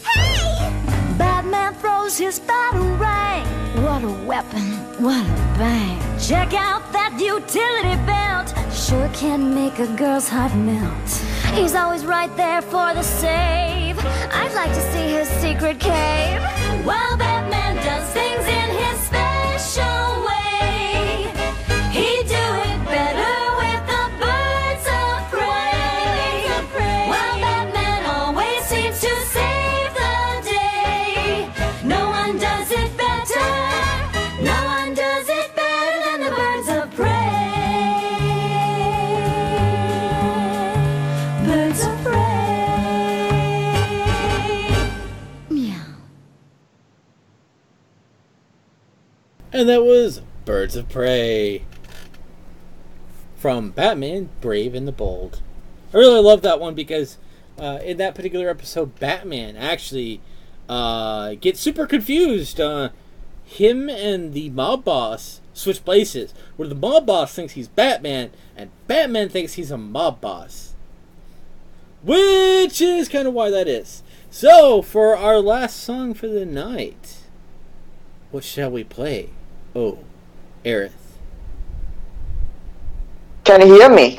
Hey! Batman throws his batarang. What a weapon, what a bang. Check out that utility belt. Sure can make a girl's heart melt. He's always right there for the save. I'd like to see his secret cave. While Batman does things in his special way, he'd do it better with the birds of prey. While Batman always seems to save the day, no one does it better. No one does it better than the birds of prey. Birds of prey. Meow. And that was Birds of Prey from Batman, Brave and the Bold. I really love that one because in that particular episode, Batman actually gets super confused. Him and the mob boss switch places, where the mob boss thinks he's Batman, and Batman thinks he's a mob boss. Which is kind of why that is. So, for our last song for the night, what shall we play? Oh, Aerith. Can you hear me?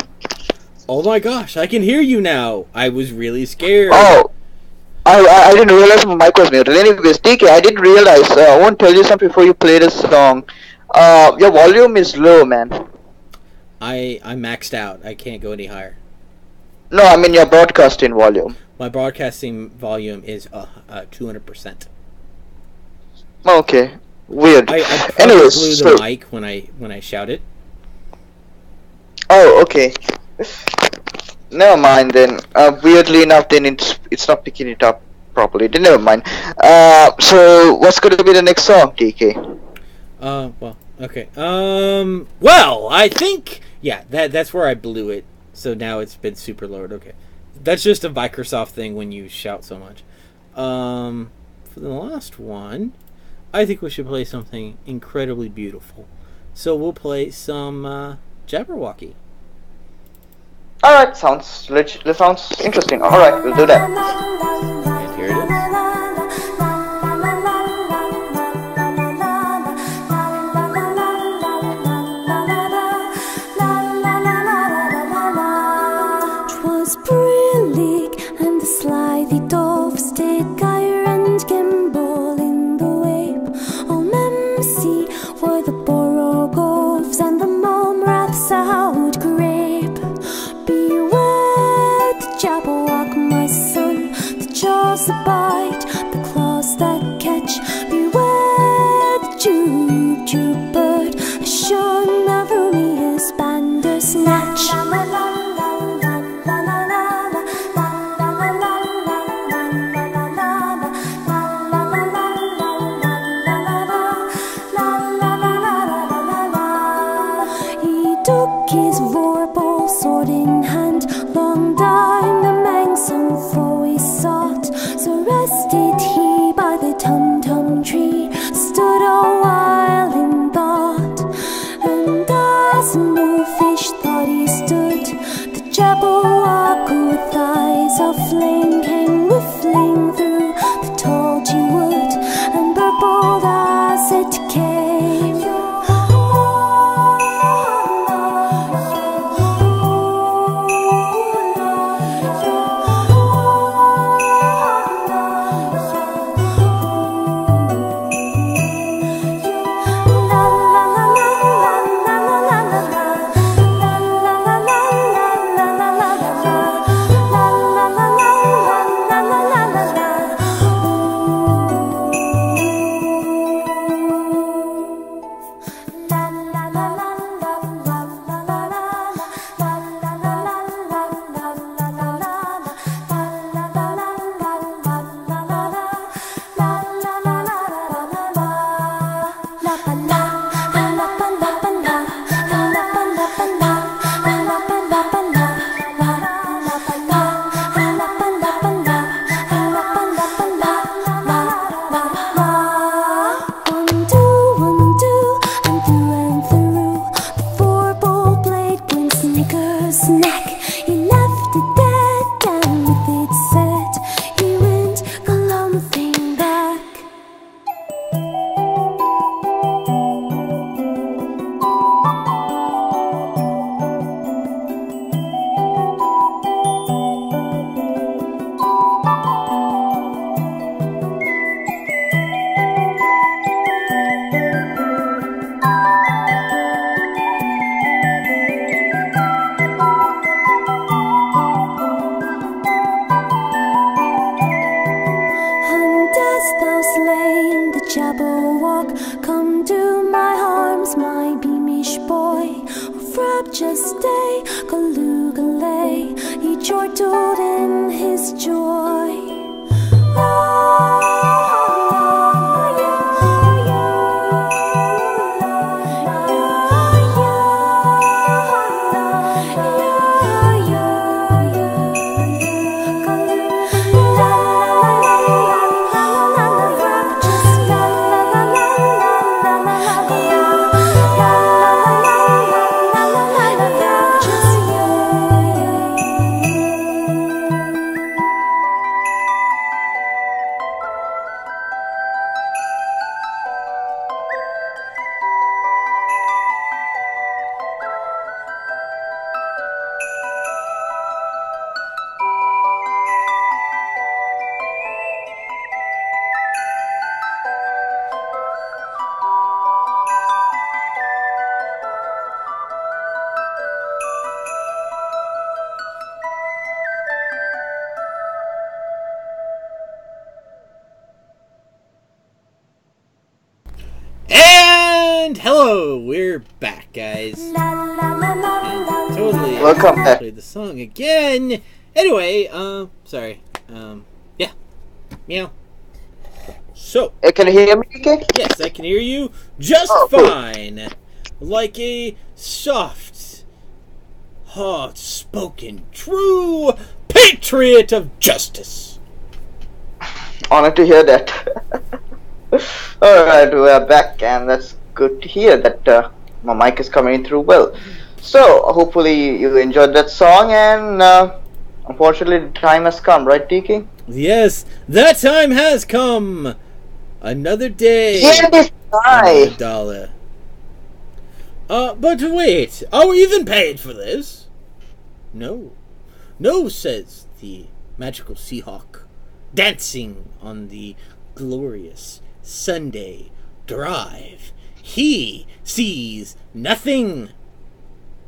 Oh my gosh, I can hear you now. I was really scared. Oh, I didn't realize my mic was muted. Anyways, DK, I didn't realize. I want to tell you something before you play this song. Your volume is low, man. I'm maxed out. I can't go any higher. No, I mean your broadcasting volume. My broadcasting volume is 200%. Okay, weird. I Anyways, blew so, the mic when I shouted. oh, okay. Never mind then. Weirdly enough, then it's not picking it up properly. Then never mind. So what's going to be the next song, DK? Well, okay. Well, I think that's where I blew it. So now it's been super lowered. Okay, that's just a Microsoft thing when you shout so much. For the last one, I think we should play something incredibly beautiful. So we'll play some Jabberwocky. Alright, sounds interesting. Alright, we'll do that. And here it is. Twas brillig and the slithy doves did gyre and gimble in the wabe. Oh, Memsey were the borogoves and the mulmraths out grape. Beware the Jabberwock, my son, the jaws that bite, the claws that catch. Beware the jube bird, a shun of Rumia's bandersnatch. He took his vorpal sword in hand, long time the manxome foe he sought. So rested he by the tum-tum tree, stood a while in thought. And as no fish thought he stood, the Jabberwock with eyes of flame came whiffling through the tall dew wood, and purpled as it came. is my beamish boy. Frabjous day, galoogalay, he chortled in his joy. And hello, we're back, guys. And totally Welcome back. played the song again. Anyway, sorry. Yeah. Meow. So, Can you hear me, DK? yes, I can hear you just cool. fine. Like a soft, hard-spoken, true patriot of justice. Honored to hear that. Alright, we're back, and that's good to hear that my mic is coming in through well. So, hopefully you enjoyed that song, and unfortunately the time has come, right, DK? Yes, that time has come. Another day. Yeah, this Another time. dollar. But wait, are we even paid for this? No. No, says the magical Seahawk, dancing on the glorious Sunday drive. He sees nothing.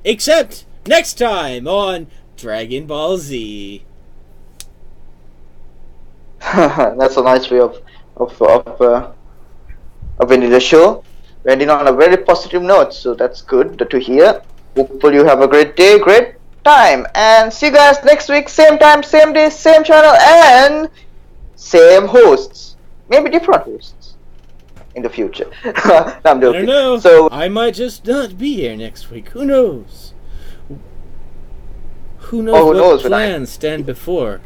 Except next time on Dragon Ball Z. That's a nice way of ending the show. We're ending on a very positive note, so that's good to hear. Hopefully you have a great day, great time, and see you guys next week, same time, same day, same channel, and same hosts. Maybe different hosts in the future. No, I'm I joking. don't know. So I might just not be here next week. Who knows? Who knows who what knows, but plans stand before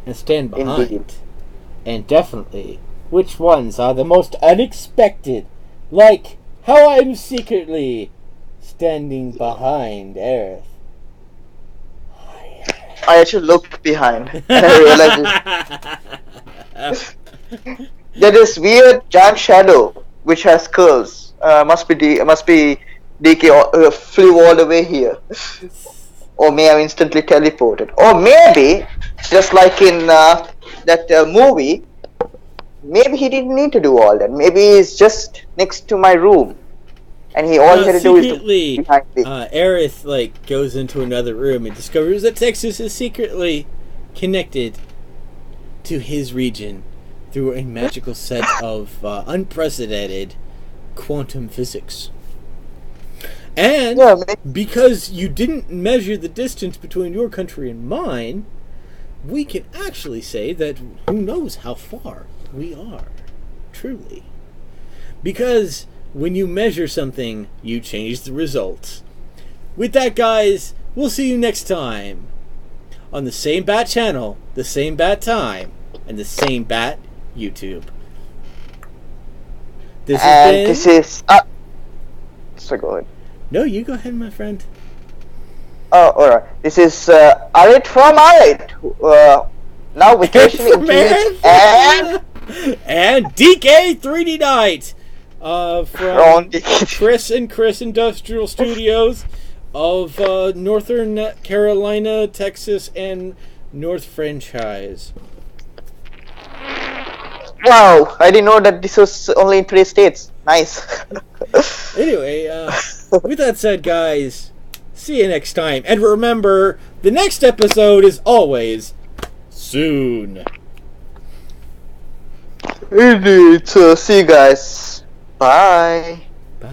and stand behind? Indeed. And definitely, which ones are the most unexpected? Like how I'm secretly standing behind Aerith. I actually looked behind and I realized there is weird giant shadow which has curls. Must be DK flew all the way here, or may have instantly teleported, or maybe just like in that movie. Maybe he didn't need to do all that. Maybe he's just next to my room, and all he had to do is to Secretly, behind me. Aerith goes into another room and discovers that Texas is secretly connected to his region through a magical set of unprecedented quantum physics. And Yeah, man. because you didn't measure the distance between your country and mine, we can actually say that who knows how far we are, truly. Because when you measure something, you change the results. With that, guys, we'll see you next time on the same bat channel, the same bat time, and the same bat YouTube. This has been... This is so go ahead. No, you go ahead, my friend. Oh, alright. This is Arit from Arit. Now vacationing in 2 weeks, and and DK 3D Night from From Chris and Chris Industrial Studios of Northern Carolina, Texas, and North Franchise. wow, I didn't know that this was only in 3 states. Nice. Anyway, with that said, guys, see you next time. And remember, the next episode is always soon. Indeed. So see you guys. Bye. Bye.